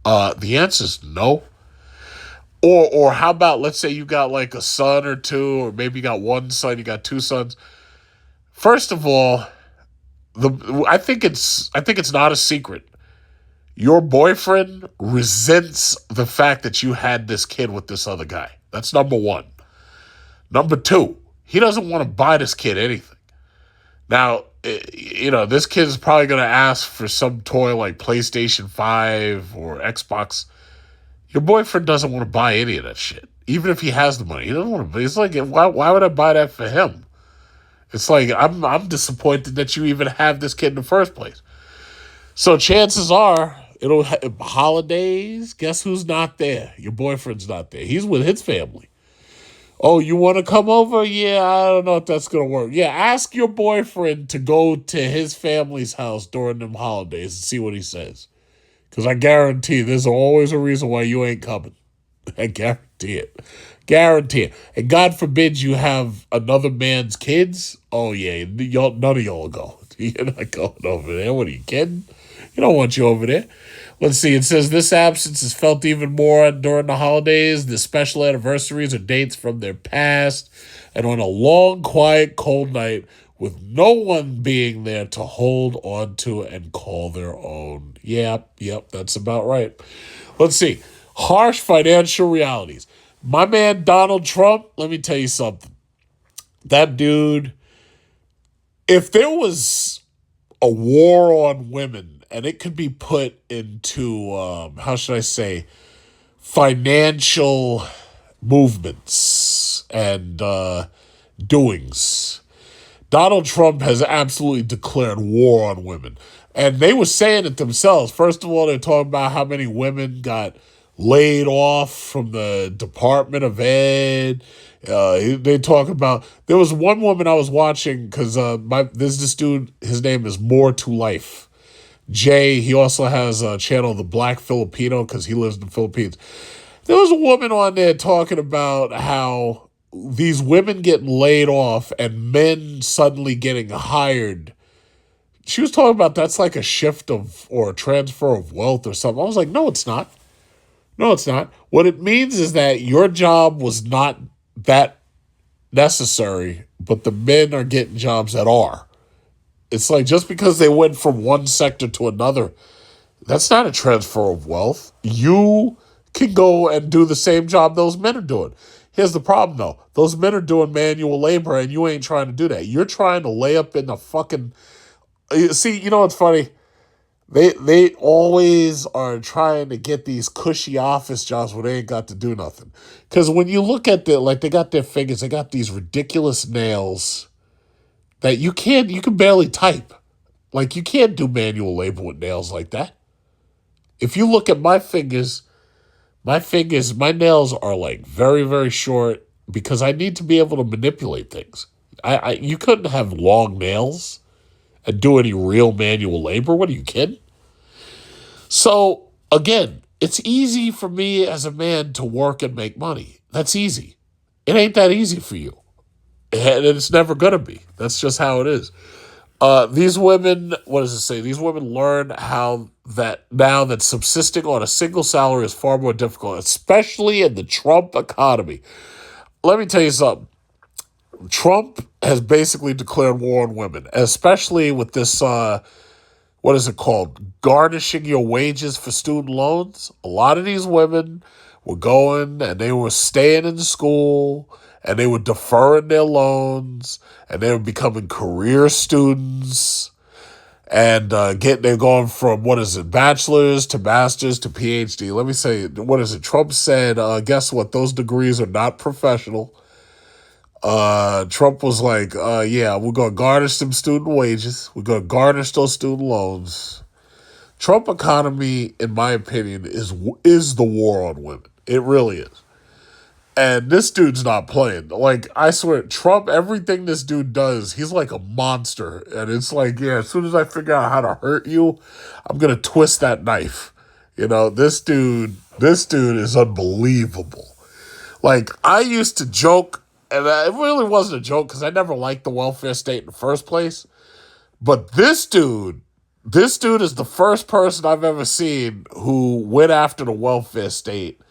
The answer is no. Or how about, let's say you got like a son or two, or maybe you got one son, you got two sons. First of all, I think it's not a secret. Your boyfriend resents the fact that you had this kid with this other guy. That's number one. Number two, he doesn't want to buy this kid anything. Now, this kid is probably going to ask for some toy like PlayStation 5 or Xbox. Your boyfriend doesn't want to buy any of that shit. Even if he has the money. He doesn't want to. It's like, why would I buy that for him? It's like, I'm disappointed that you even have this kid in the first place. So chances are, holidays, guess who's not there? Your boyfriend's not there. He's with his family. Oh, you want to come over? Yeah, I don't know if that's going to work. Yeah, ask your boyfriend to go to his family's house during them holidays and see what he says. Because I guarantee there's always a reason why you ain't coming. I guarantee it. Guarantee it. And God forbid you have another man's kids. Oh, yeah, none of y'all go. You're not going over there. What are you kidding? You don't want you over there. Let's see. It says this absence is felt even more during the holidays, the special anniversaries or dates from their past, and on a long, quiet, cold night with no one being there to hold on to and call their own. Yep, that's about right. Let's see. Harsh financial realities. My man Donald Trump, let me tell you something. That dude, if there was a war on women, and it could be put into, how should I say, financial movements and doings. Donald Trump has absolutely declared war on women. And they were saying it themselves. First of all, they're talking about how many women got laid off from the Department of Ed. They talk about, there was one woman I was watching because there's this dude, his name is More to Life. Jay, he also has a channel, The Black Filipino, because he lives in the Philippines. There was a woman on there talking about how these women getting laid off and men suddenly getting hired She was talking about that's like a shift of or a transfer of wealth or something. I was like, no, it's not. No, it's not. What it means is that your job was not that necessary, but the men are getting jobs that are. It's like just because they went from one sector to another, that's not a transfer of wealth. You can go and do the same job those men are doing. Here's the problem, though. Those men are doing manual labor, and you ain't trying to do that. You're trying to lay up in the fucking... See, you know what's funny? They always are trying to get these cushy office jobs where they ain't got to do nothing. Because when you look at they got their fingers, they got these ridiculous nails that you can barely type. Like, you can't do manual labor with nails like that. If you look at my fingers, my nails are like very, very short because I need to be able to manipulate things. You couldn't have long nails and do any real manual labor. What are you kidding? So, again, it's easy for me as a man to work and make money. That's easy. It ain't that easy for you. And it's never going to be. That's just how it is. These women, what does it say? These women learn how that now that subsisting on a single salary is far more difficult, especially in the Trump economy. Let me tell you something. Trump has basically declared war on women, especially with this, what is it called? Garnishing your wages for student loans. A lot of these women were going and they were staying in school and they were deferring their loans and they were becoming career students and they're going from, bachelor's to master's to PhD. Let me say, Trump said, guess what? Those degrees are not professional. Trump was like, yeah, we're going to garnish some student wages. We're going to garnish those student loans. Trump economy, in my opinion, is the war on women. It really is. And this dude's not playing. Like, I swear, Trump, everything this dude does, he's like a monster. And it's like, yeah, as soon as I figure out how to hurt you, I'm going to twist that knife. You know, this dude is unbelievable. Like, I used to joke, and it really wasn't a joke because I never liked the welfare state in the first place. But this dude is the first person I've ever seen who went after the welfare state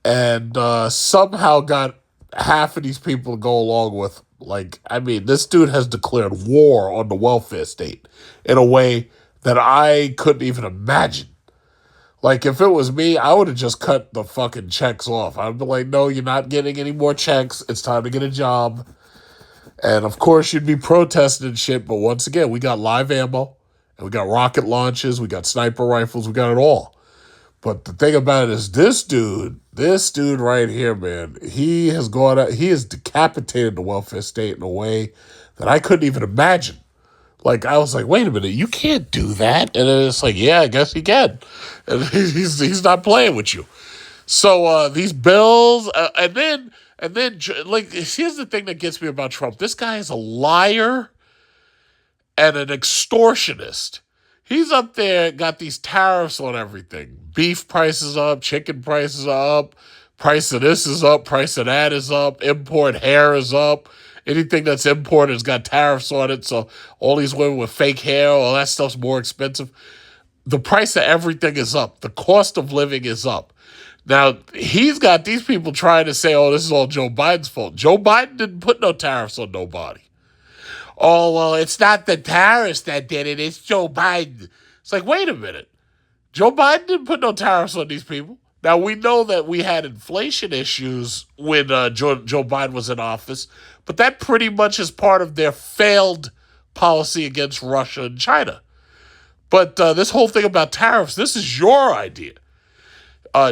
and somehow got half of these people to go along with. Like, I mean, this dude has declared war on the welfare state in a way that I couldn't even imagine. Like, if it was me, I would have just cut the fucking checks off. I'd be like, no, you're not getting any more checks. It's time to get a job. And, of course, you'd be protesting and shit. But once again, we got live ammo. And we got rocket launches. We got sniper rifles. We got it all. But the thing about it is this dude right here, man, he has decapitated the welfare state in a way that I couldn't even imagine. Like, I was like, wait a minute, you can't do that. And then it's like, yeah, I guess he can. And he's not playing with you. So these bills, and then, like, here's the thing that gets me about Trump. This guy is a liar and an extortionist. He's up there, got these tariffs on everything. Beef prices up, chicken prices are up, price of this is up, price of that is up, import hair is up. Anything that's imported has got tariffs on it, so all these women with fake hair, all that stuff's more expensive. The price of everything is up. The cost of living is up. Now, he's got these people trying to say, oh, this is all Joe Biden's fault. Joe Biden didn't put no tariffs on nobody. Oh, well, it's not the tariffs that did it, it's Joe Biden. It's like, wait a minute. Joe Biden didn't put no tariffs on these people. Now, we know that we had inflation issues when Joe Biden was in office, but that pretty much is part of their failed policy against Russia and China. But this whole thing about tariffs, this is your idea.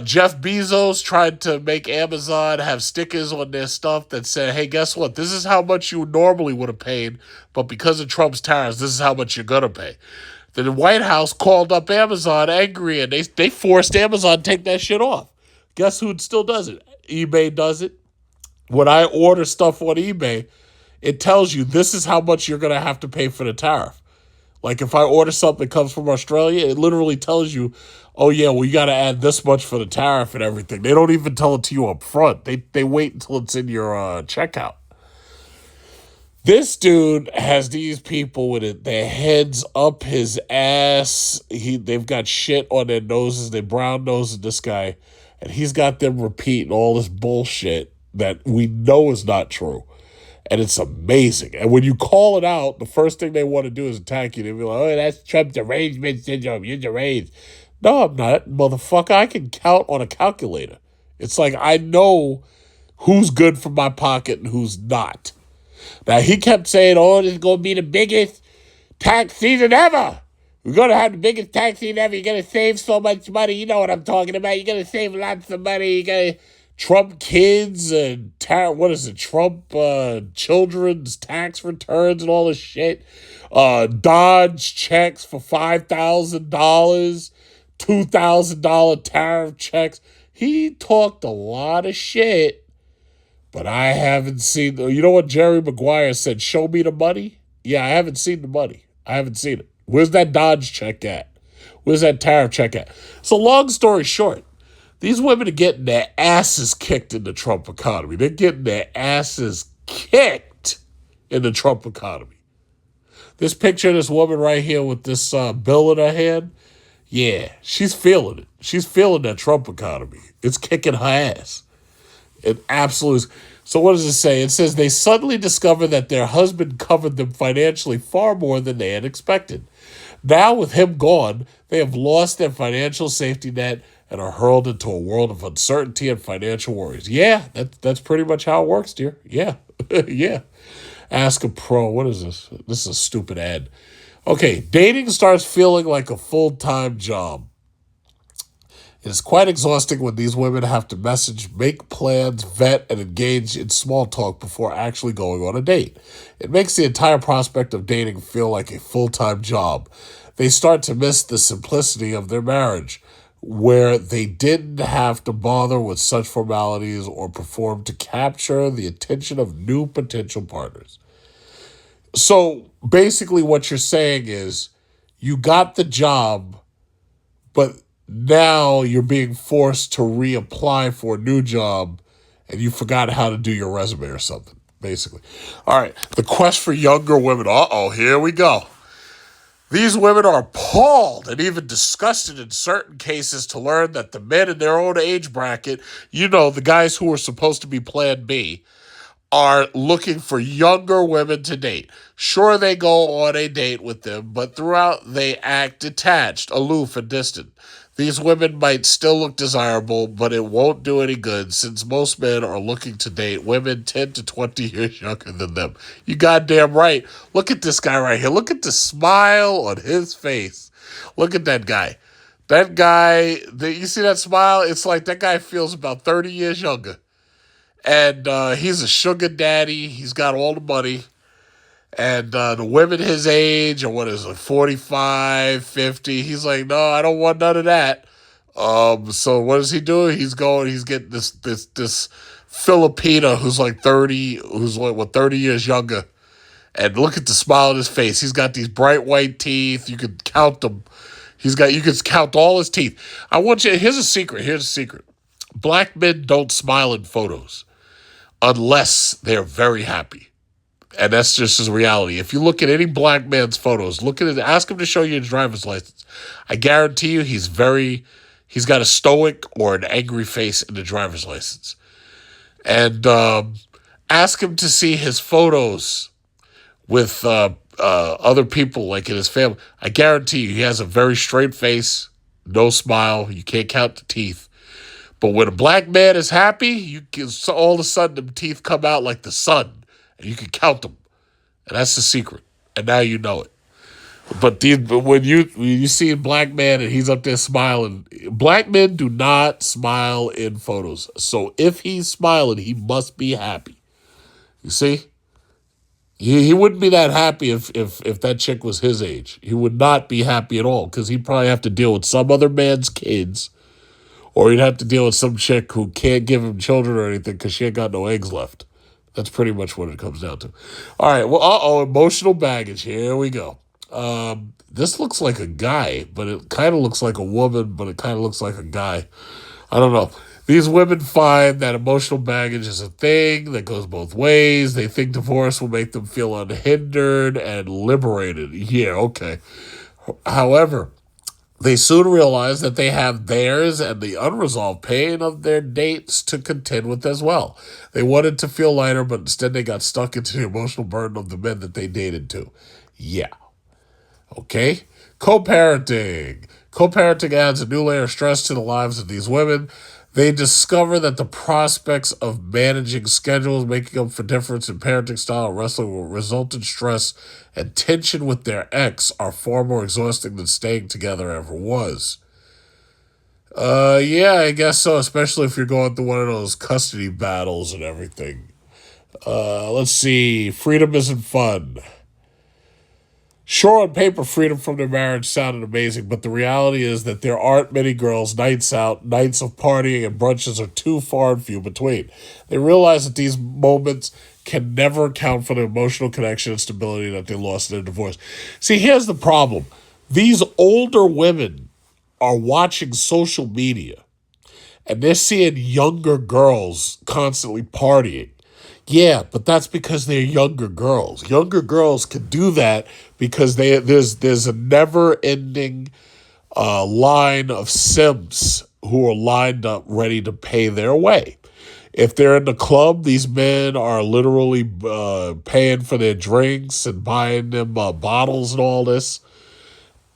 Jeff Bezos tried to make Amazon have stickers on their stuff that said, hey, guess what? This is how much you normally would have paid, but because of Trump's tariffs, this is how much you're going to pay. Then the White House called up Amazon angry, and they forced Amazon to take that shit off. Guess who still does it? eBay does it. When I order stuff on eBay, it tells you this is how much you're going to have to pay for the tariff. Like if I order something that comes from Australia, it literally tells you, oh yeah, well you got to add this much for the tariff and everything. They don't even tell it to you up front. They wait until it's in your checkout. This dude has these people with it, their heads up his ass. They've got shit on their noses, their brown noses, this guy. And he's got them repeating all this bullshit that we know is not true. And it's amazing. And when you call it out, the first thing they want to do is attack you. They be like, oh, that's Trump derangement syndrome. You're deranged. No, I'm not. Motherfucker, I can count on a calculator. It's like I know who's good for my pocket and who's not. Now, he kept saying, oh, this is going to be the biggest tax season ever. We're going to have the biggest tax season ever. You're going to save so much money. You know what I'm talking about. You're going to save lots of money. You're going to Trump kids and Trump children's tax returns and all this shit. Dodge checks for $5,000, $2,000 tariff checks. He talked a lot of shit. But I haven't seen, you know what Jerry Maguire said, show me the money? Yeah, I haven't seen the money. I haven't seen it. Where's that Dodge check at? Where's that tariff check at? So long story short, these women are getting their asses kicked in the Trump economy. They're getting their asses kicked in the Trump economy. This picture of this woman right here with this bill in her hand, yeah, she's feeling it. She's feeling that Trump economy. It's kicking her ass. It absolutely. So what does it say? It says they suddenly discovered that their husband covered them financially far more than they had expected. Now, with him gone, they have lost their financial safety net and are hurled into a world of uncertainty and financial worries. Yeah, that's pretty much how it works, dear. Yeah, yeah. Ask a pro. What is this? This is a stupid ad. Okay, dating starts feeling like a full-time job. It is quite exhausting when these women have to message, make plans, vet, and engage in small talk before actually going on a date. It makes the entire prospect of dating feel like a full-time job. They start to miss the simplicity of their marriage, where they didn't have to bother with such formalities or perform to capture the attention of new potential partners. So basically what you're saying is you got the job, but now you're being forced to reapply for a new job and you forgot how to do your resume or something, basically. All right, the quest for younger women. Uh-oh, here we go. These women are appalled and even disgusted in certain cases to learn that the men in their own age bracket, you know, the guys who are supposed to be Plan B, are looking for younger women to date. Sure, they go on a date with them, but throughout they act detached, aloof, and distant. These women might still look desirable, but it won't do any good since most men are looking to date women 10 to 20 years younger than them. You goddamn right. Look at this guy right here. Look at the smile on his face. Look at that guy. That guy, you see that smile? It's like that guy feels about 30 years younger. And he's a sugar daddy. He's got all the money. And the women his age, or what is it, 45, 50, he's like, no, I don't want none of that. So what is he doing? He's getting this Filipina who's like 30, who's like, 30 years younger. And look at the smile on his face. He's got these bright white teeth. You could count them. You could count all his teeth. Here's a secret. Black men don't smile in photos unless they're very happy. And that's just his reality. If you look at any black man's photos, look at it, ask him to show you his driver's license. I guarantee you he's got a stoic or an angry face in the driver's license. And ask him to see his photos with other people, like in his family. I guarantee you he has a very straight face, no smile. You can't count the teeth. But when a black man is happy, all of a sudden the teeth come out like the sun. And you can count them. And that's the secret. And now you know it. But when you see a black man and he's up there smiling, black men do not smile in photos. So if he's smiling, he must be happy. You see? He wouldn't be that happy if that chick was his age. He would not be happy at all because he'd probably have to deal with some other man's kids, or he'd have to deal with some chick who can't give him children or anything because she ain't got no eggs left. That's pretty much what it comes down to. All right, well, emotional baggage. Here we go. This looks like a guy, but it kind of looks like a woman, but it kind of looks like a guy. I don't know. These women find that emotional baggage is a thing that goes both ways. They think divorce will make them feel unhindered and liberated. Yeah, okay. However, they soon realize that they have theirs and the unresolved pain of their dates to contend with as well. They wanted to feel lighter, but instead they got stuck into the emotional burden of the men that they dated too. Yeah. Okay? Co-parenting. Co-parenting adds a new layer of stress to the lives of these women. They discover that the prospects of managing schedules, making up for difference in parenting style, and wrestling with resultant stress and tension with their ex are far more exhausting than staying together ever was. Yeah, I guess so, especially if you're going through one of those custody battles and everything. Let's see. Freedom isn't fun. Sure, on paper, freedom from their marriage sounded amazing, but the reality is that there aren't many girls, nights out, nights of partying, and brunches are too far and few between. They realize that these moments can never account for the emotional connection and stability that they lost in their divorce. See, here's the problem. These older women are watching social media, and they're seeing younger girls constantly partying. Yeah, but that's because they're younger girls. Younger girls can do that because there's a never-ending line of simps who are lined up ready to pay their way. If they're in the club, these men are literally paying for their drinks and buying them bottles and all this.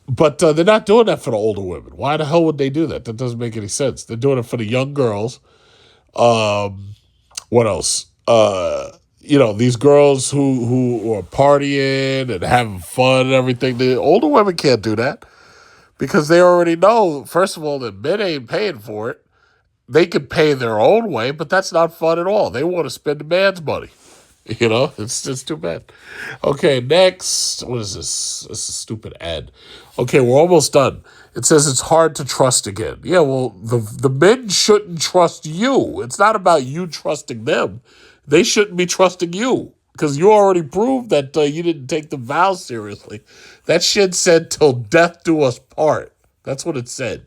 But they're not doing that for the older women. Why the hell would they do that? That doesn't make any sense. They're doing it for the young girls. What else? These girls who are partying and having fun and everything. The older women can't do that because they already know, first of all, that men ain't paying for it. They can pay their own way, but that's not fun at all. They want to spend the man's money. It's just too bad. Okay, next. What is this? This is a stupid ad. Okay, we're almost done. It says it's hard to trust again. Yeah, well, the men shouldn't trust you. It's not about you trusting them. They shouldn't be trusting you because you already proved that you didn't take the vows seriously. That shit said, till death do us part. That's what it said.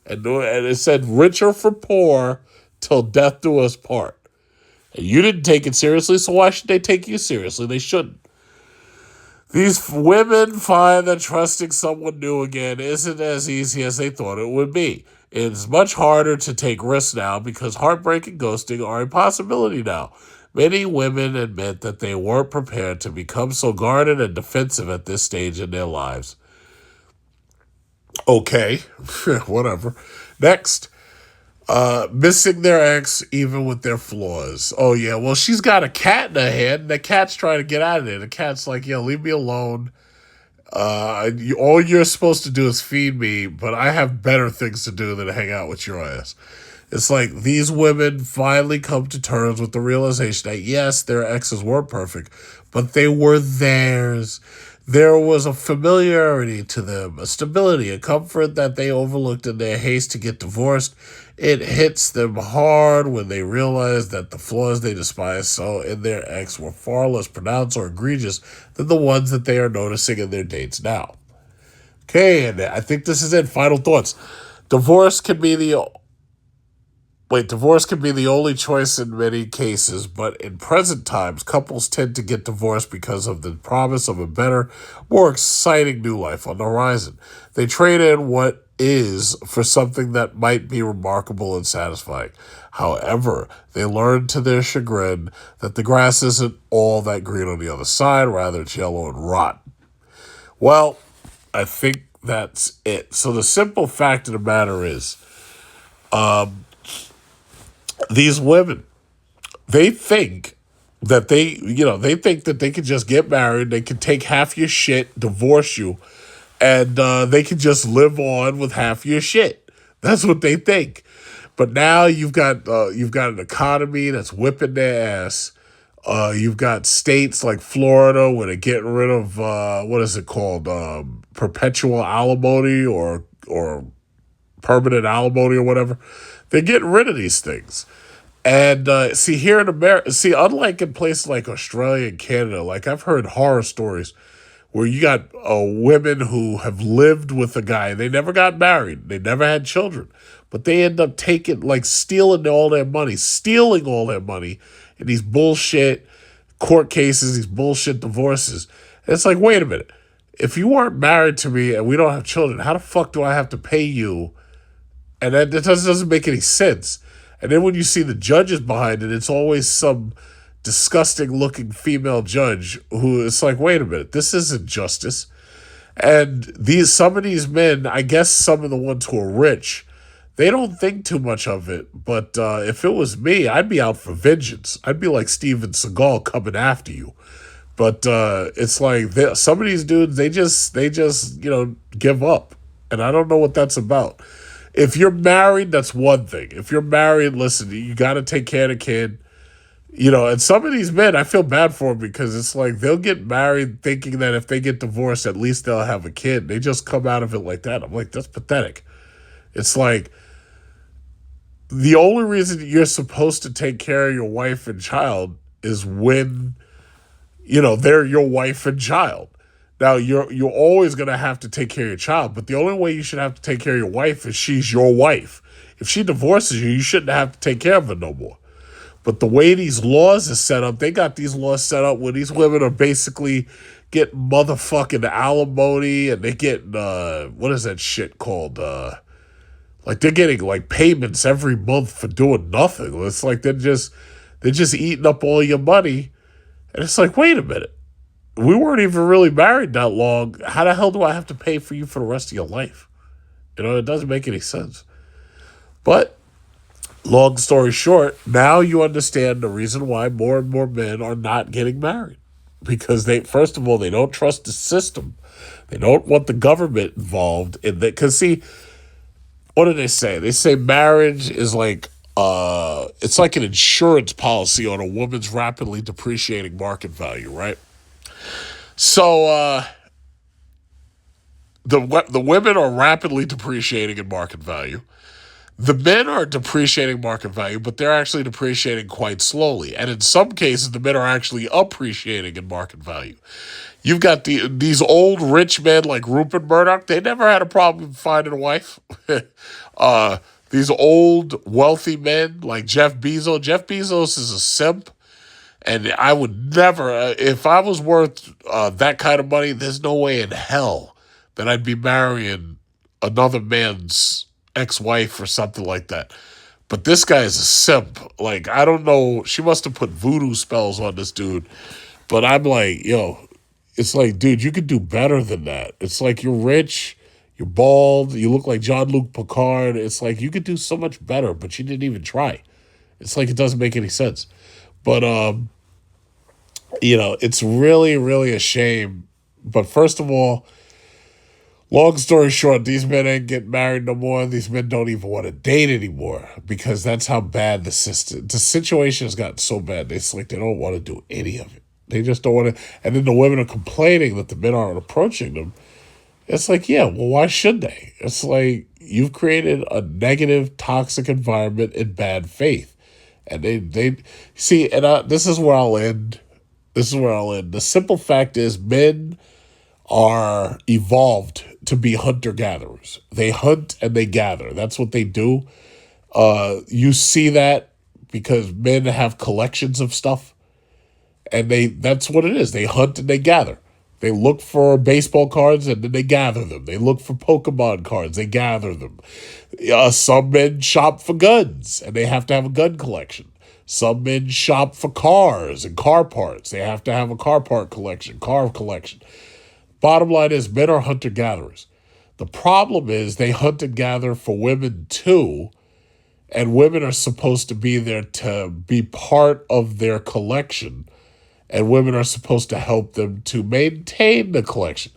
And it said, richer for poor, till death do us part. And you didn't take it seriously, so why should they take you seriously? They shouldn't. These women find that trusting someone new again isn't as easy as they thought it would be. It's much harder to take risks now because heartbreak and ghosting are a possibility now. Many women admit that they weren't prepared to become so guarded and defensive at this stage in their lives. Okay, whatever. Next. Missing their ex even with their flaws. Oh, yeah, well, she's got a cat in her hand, and the cat's trying to get out of there. The cat's like, yeah, leave me alone. All you're supposed to do is feed me, but I have better things to do than to hang out with your ass. It's like these women finally come to terms with the realization that, yes, their exes weren't perfect, but they were theirs. There was a familiarity to them, a stability, a comfort that they overlooked in their haste to get divorced. It hits them hard when they realize that the flaws they despise so in their ex were far less pronounced or egregious than the ones that they are noticing in their dates now. Okay, and I think this is it. Final thoughts. Divorce can be the only choice in many cases, but in present times, couples tend to get divorced because of the promise of a better, more exciting new life on the horizon. They trade in what is for something that might be remarkable and satisfying. However, they learn to their chagrin that the grass isn't all that green on the other side, rather it's yellow and rotten. Well, I think that's it. So the simple fact of the matter is, these women, they think that they can just get married, they can take half your shit, divorce you, and they can just live on with half your shit. That's what they think. But now you've got an economy that's whipping their ass. You've got states like Florida where they're getting rid of what is it called, perpetual alimony or permanent alimony or whatever. They're getting rid of these things. And here in America, unlike in places like Australia and Canada, like I've heard horror stories where you got women who have lived with a guy. They never got married. They never had children. But they end up stealing all their money in these bullshit court cases, these bullshit divorces. And it's like, wait a minute. If you weren't married to me and we don't have children, how the fuck do I have to pay you? And that doesn't make any sense. And then when you see the judges behind it, it's always some disgusting looking female judge who is like, wait a minute, this isn't justice. And some of these men, I guess some of the ones who are rich, they don't think too much of it. But if it was me, I'd be out for vengeance. I'd be like Steven Seagal coming after you. But it's like some of these dudes, they just give up. And I don't know what that's about. If you're married, that's one thing. If you're married, listen, you got to take care of the kid. And some of these men, I feel bad for them because it's like they'll get married thinking that if they get divorced, at least they'll have a kid. They just come out of it like that. I'm like, that's pathetic. It's like the only reason you're supposed to take care of your wife and child is when, they're your wife and child. Now, you're always going to have to take care of your child, but the only way you should have to take care of your wife is she's your wife. If she divorces you, you shouldn't have to take care of her no more. But the way these laws are set up, they got these laws set up where these women are basically getting motherfucking alimony and they get, what is that shit called? Like they're getting like payments every month for doing nothing. It's like they're just eating up all your money. And it's like, wait a minute. We weren't even really married that long. How the hell do I have to pay for you for the rest of your life? It doesn't make any sense. But long story short, now you understand the reason why more and more men are not getting married. Because first of all, they don't trust the system. They don't want the government involved in that. Because see, what do they say? They say marriage is like, it's like an insurance policy on a woman's rapidly depreciating market value, right? So the women are rapidly depreciating in market value. The men are depreciating market value, but they're actually depreciating quite slowly. And in some cases, the men are actually appreciating in market value. You've got these old rich men like Rupert Murdoch. They never had a problem finding a wife. These old wealthy men like Jeff Bezos. Jeff Bezos is a simp. And I would never, if I was worth that kind of money, there's no way in hell that I'd be marrying another man's ex-wife or something like that. But this guy is a simp. Like, I don't know. She must have put voodoo spells on this dude. But I'm like, it's like, dude, you could do better than that. It's like you're rich, you're bald, you look like Jean-Luc Picard. It's like you could do so much better, but you didn't even try. It's like it doesn't make any sense. But, it's really, really a shame. But first of all, long story short, these men ain't getting married no more. These men don't even want to date anymore because that's how bad the situation has gotten so bad. It's like they don't want to do any of it. They just don't want to. And then the women are complaining that the men aren't approaching them. It's like, yeah, well, why should they? It's like you've created a negative, toxic environment in bad faith. And they see, and this is where I'll end. The simple fact is men are evolved to be hunter-gatherers. They hunt and they gather. That's what they do. You see that because men have collections of stuff. And that's what it is. They hunt and they gather. They look for baseball cards and then they gather them. They look for Pokemon cards. They gather them. Some men shop for guns and they have to have a gun collection. Some men shop for cars and car parts. They have to have a car collection. Bottom line is men are hunter-gatherers. The problem is they hunt and gather for women too, and women are supposed to be there to be part of their collection, and women are supposed to help them to maintain the collection.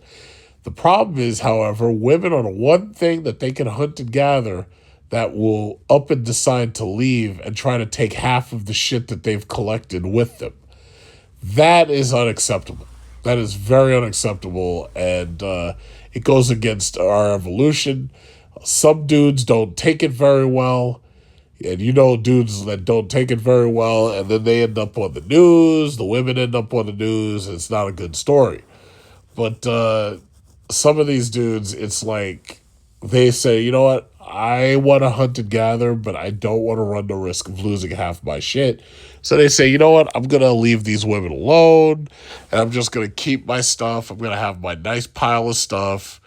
The problem is, however, women are the one thing that they can hunt and gather that will up and decide to leave and try to take half of the shit that they've collected with them. That is unacceptable. That is very unacceptable, and it goes against our evolution. Some dudes don't take it very well, and dudes that don't take it very well, and then they end up on the news, the women end up on the news, and it's not a good story. But some of these dudes, it's like they say, you know what? I want to hunt and gather, but I don't want to run the risk of losing half my shit. So they say, you know what? I'm going to leave these women alone, and I'm just going to keep my stuff. I'm going to have my nice pile of stuff,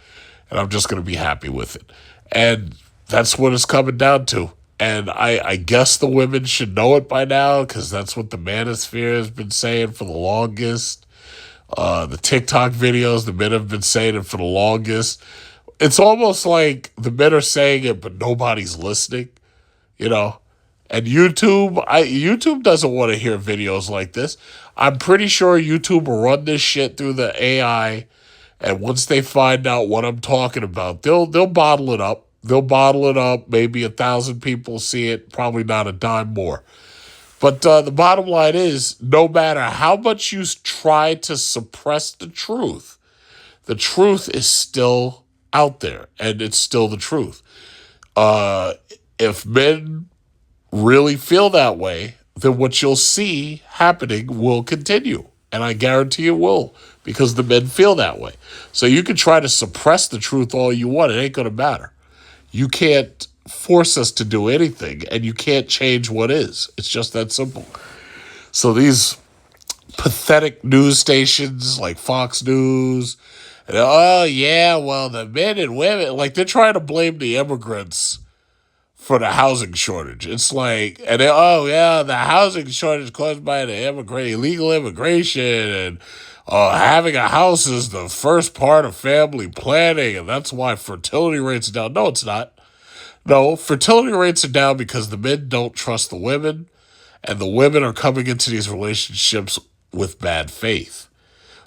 and I'm just going to be happy with it. And that's what it's coming down to. And I guess the women should know it by now, because that's what the manosphere has been saying for the longest. The TikTok videos, the men have been saying it for the longest. It's almost like the men are saying it, but nobody's listening, you know? And YouTube doesn't want to hear videos like this. I'm pretty sure YouTube will run this shit through the AI, and once they find out what I'm talking about, they'll bottle it up. They'll bottle it up. Maybe 1,000 people see it, probably not a dime more. But the bottom line is, no matter how much you try to suppress the truth is still out there, and it's still the truth. If men really feel that way, then what you'll see happening will continue. And I guarantee it will, because the men feel that way. So you can try to suppress the truth all you want. It ain't going to matter. You can't force us to do anything, and you can't change what is. It's just that simple. So these pathetic news stations like Fox News, and, oh yeah, well, the men and women, like they're trying to blame the immigrants for the housing shortage. It's like, and oh yeah, the housing shortage caused by the illegal immigration, and having a house is the first part of family planning, and that's why fertility rates are down. No, it's not. No, fertility rates are down because the men don't trust the women, and the women are coming into these relationships with bad faith.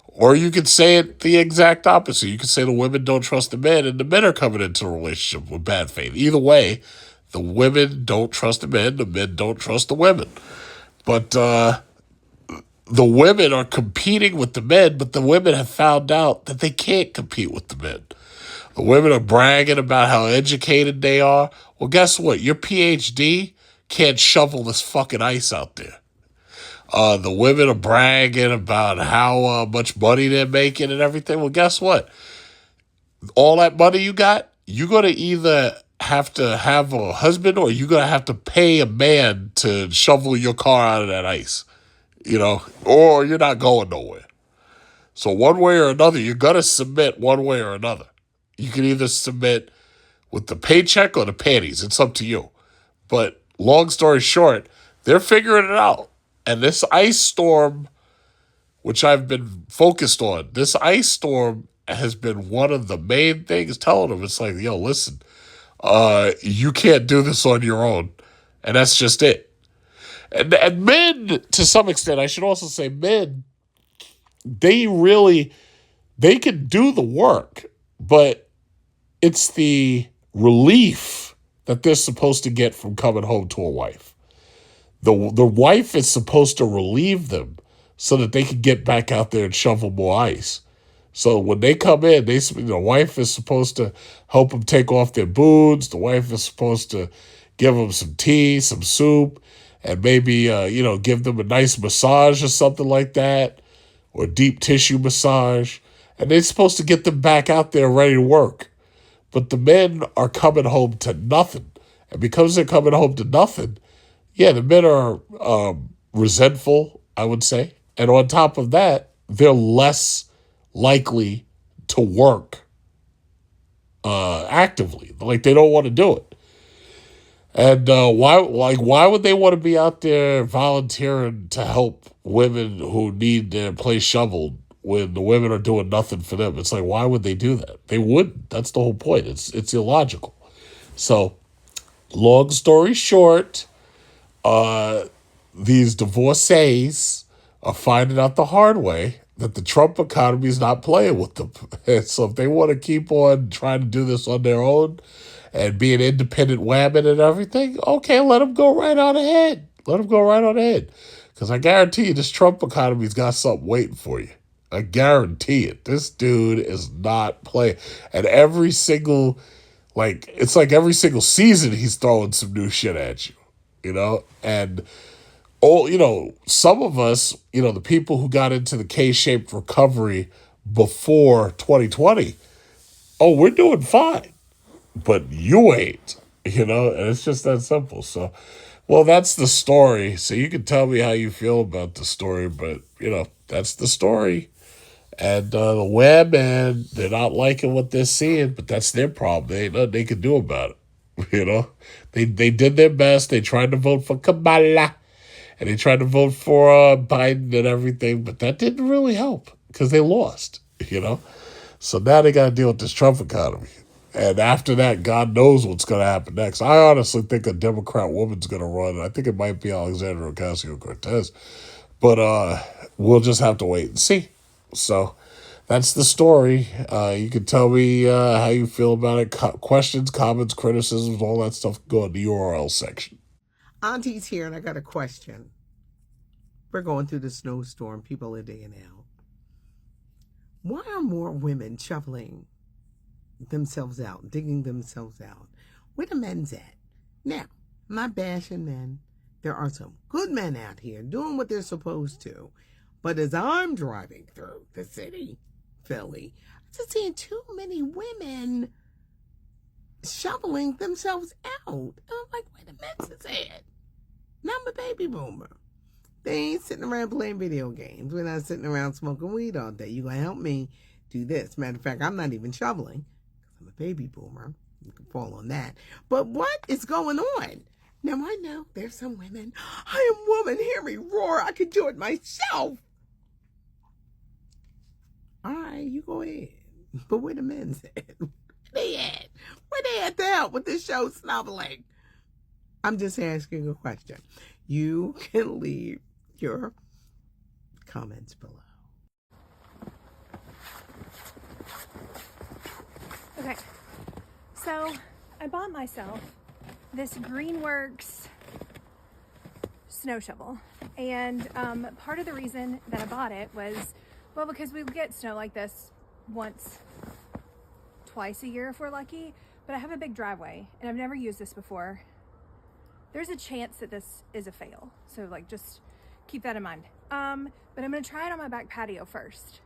Or you could say it the exact opposite. You could say the women don't trust the men, and the men are coming into a relationship with bad faith. Either way, the women don't trust the men don't trust the women. But the women are competing with the men, but the women have found out that they can't compete with the men. The women are bragging about how educated they are. Well, guess what? Your PhD can't shovel this fucking ice out there. The women are bragging about how much money they're making and everything. Well, guess what? All that money you got, you're going to either have to have a husband, or you're going to have to pay a man to shovel your car out of that ice, you know, or you're not going nowhere. So one way or another, you're going to submit one way or another. You can either submit with the paycheck or the panties. It's up to you. But long story short, they're figuring it out. And this ice storm, which I've been focused on, this ice storm has been one of the main things telling them. It's like, yo, listen, you can't do this on your own. And that's just it. And men, to some extent, I should also say men, they can do the work, but it's the relief that they're supposed to get from coming home to a wife. The wife is supposed to relieve them so that they can get back out there and shovel more ice. So when they come in, the wife is supposed to help them take off their boots. The wife is supposed to give them some tea, some soup, and maybe give them a nice massage or something like that, or deep tissue massage. And they're supposed to get them back out there ready to work. But the men are coming home to nothing. And because they're coming home to nothing, yeah, the men are resentful, I would say. And on top of that, they're less likely to work actively. Like, they don't want to do it. And why would they want to be out there volunteering to help women who need their place shoveled when the women are doing nothing for them? It's like, why would they do that? They wouldn't. That's the whole point. It's illogical. So, long story short, these divorcees are finding out the hard way that the Trump economy is not playing with them. And so if they want to keep on trying to do this on their own and be an independent woman and everything, okay, let them go right on ahead. Let them go right on ahead. Because I guarantee you this Trump economy's got something waiting for you. I guarantee it. This dude is not playing. And every single season he's throwing some new shit at you, you know? And some of us, the people who got into the K-shaped recovery before 2020, oh, we're doing fine, but you ain't, and it's just that simple. So, well, that's the story. So you can tell me how you feel about the story, but, that's the story. And the women, they're not liking what they're seeing, but that's their problem. There ain't nothing they can do about it. They did their best. They tried to vote for Kamala, and they tried to vote for Biden and everything, but that didn't really help because they lost, So now they got to deal with this Trump economy. And after that, God knows what's going to happen next. I honestly think a Democrat woman's going to run. I think it might be Alexandria Ocasio-Cortez. But we'll just have to wait and see. So that's the story. You can tell me how you feel about it. Questions, comments, criticisms, all that stuff, go in the URL section.
Auntie's here, and I got a question. We're going through the snowstorm. People are digging out. Why are more women shoveling themselves out, digging themselves out? Where the men's at? Now, I'm not bashing men. There are some good men out here doing what they're supposed to. But as I'm driving through the city, Philly, I'm just seeing too many women shoveling themselves out. And I'm like, where the men's is at? Now I'm a baby boomer. They ain't sitting around playing video games. We're not sitting around smoking weed all day. You gonna help me do this. Matter of fact, I'm not even shoveling. I'm a baby boomer. You can fall on that. But what is going on? Now, I know there's some women. I am woman. Hear me roar. I could do it myself. All right, you go ahead. But where the men's at? Where they at? Where they at to help with this show snubbling? I'm just asking a question. You can leave your comments below.
Okay, so I bought myself this Greenworks snow shovel, and part of the reason that I bought it was, well, because we get snow like this twice a year if we're lucky, but I have a big driveway and I've never used this before. There's a chance that this is a fail, so like just keep that in mind. But I'm gonna try it on my back patio first.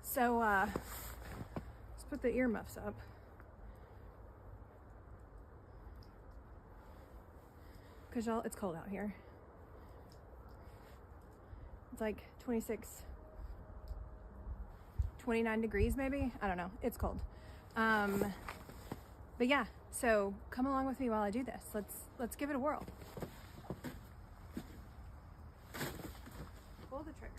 So let's put the earmuffs up. Because y'all, it's cold out here. It's like 26, 29 degrees maybe? I don't know, it's cold. But yeah, so come along with me while I do this. Let's give it a whirl. Pull the trigger.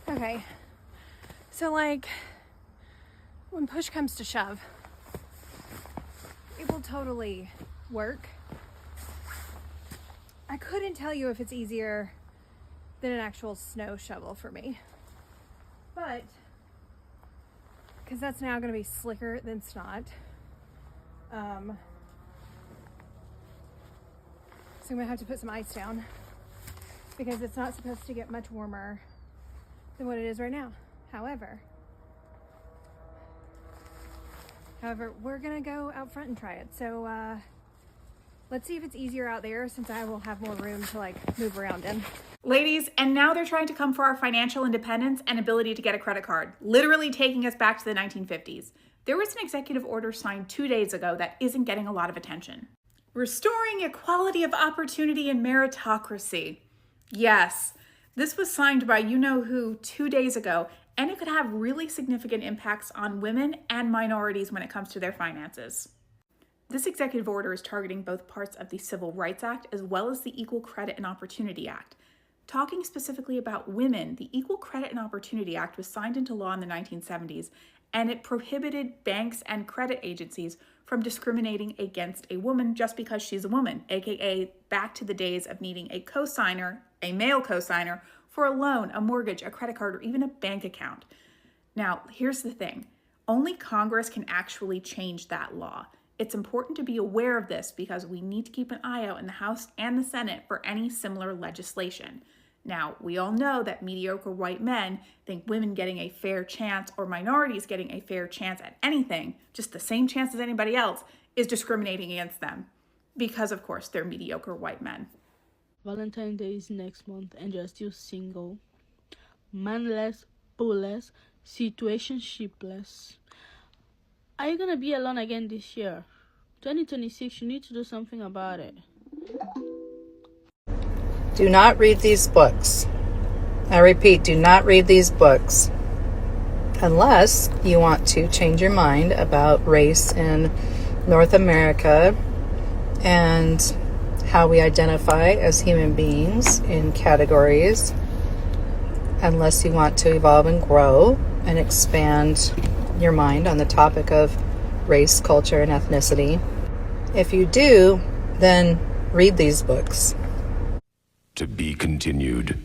Okay, so like when push comes to shove, it will totally work. I couldn't tell you if it's easier than an actual snow shovel for me, but because that's now going to be slicker than snot. So I'm gonna have to put some ice down because it's not supposed to get much warmer than what it is right now. However, we're gonna go out front and try it. So let's see if it's easier out there since I will have more room to like move around in.
Ladies, and now they're trying to come for our financial independence and ability to get a credit card, literally taking us back to the 1950s. There was an executive order signed 2 days ago that isn't getting a lot of attention. Restoring equality of opportunity and meritocracy. Yes, this was signed by you-know-who 2 days ago, and it could have really significant impacts on women and minorities when it comes to their finances. This executive order is targeting both parts of the Civil Rights Act as well as the Equal Credit and Opportunity Act. Talking specifically about women, the Equal Credit and Opportunity Act was signed into law in the 1970s, and it prohibited banks and credit agencies from discriminating against a woman just because she's a woman, aka back to the days of needing a cosigner, a male cosigner, for a loan, a mortgage, a credit card, or even a bank account. Now, here's the thing. Only Congress can actually change that law. It's important to be aware of this because we need to keep an eye out in the House and the Senate for any similar legislation. Now, we all know that mediocre white men think women getting a fair chance or minorities getting a fair chance at anything, just the same chance as anybody else, is discriminating against them because, of course, they're mediocre white men.
Valentine's Day is next month and you're still single, manless, boolless, situationshipless. Are you gonna be alone again this year? 2026, you need to do something about it.
Do not read these books. I repeat, do not read these books unless you want to change your mind about race in North America and how we identify as human beings in categories, unless you want to evolve and grow and expand your mind on the topic of race, culture, and ethnicity. If you do, then read these books.
To be continued.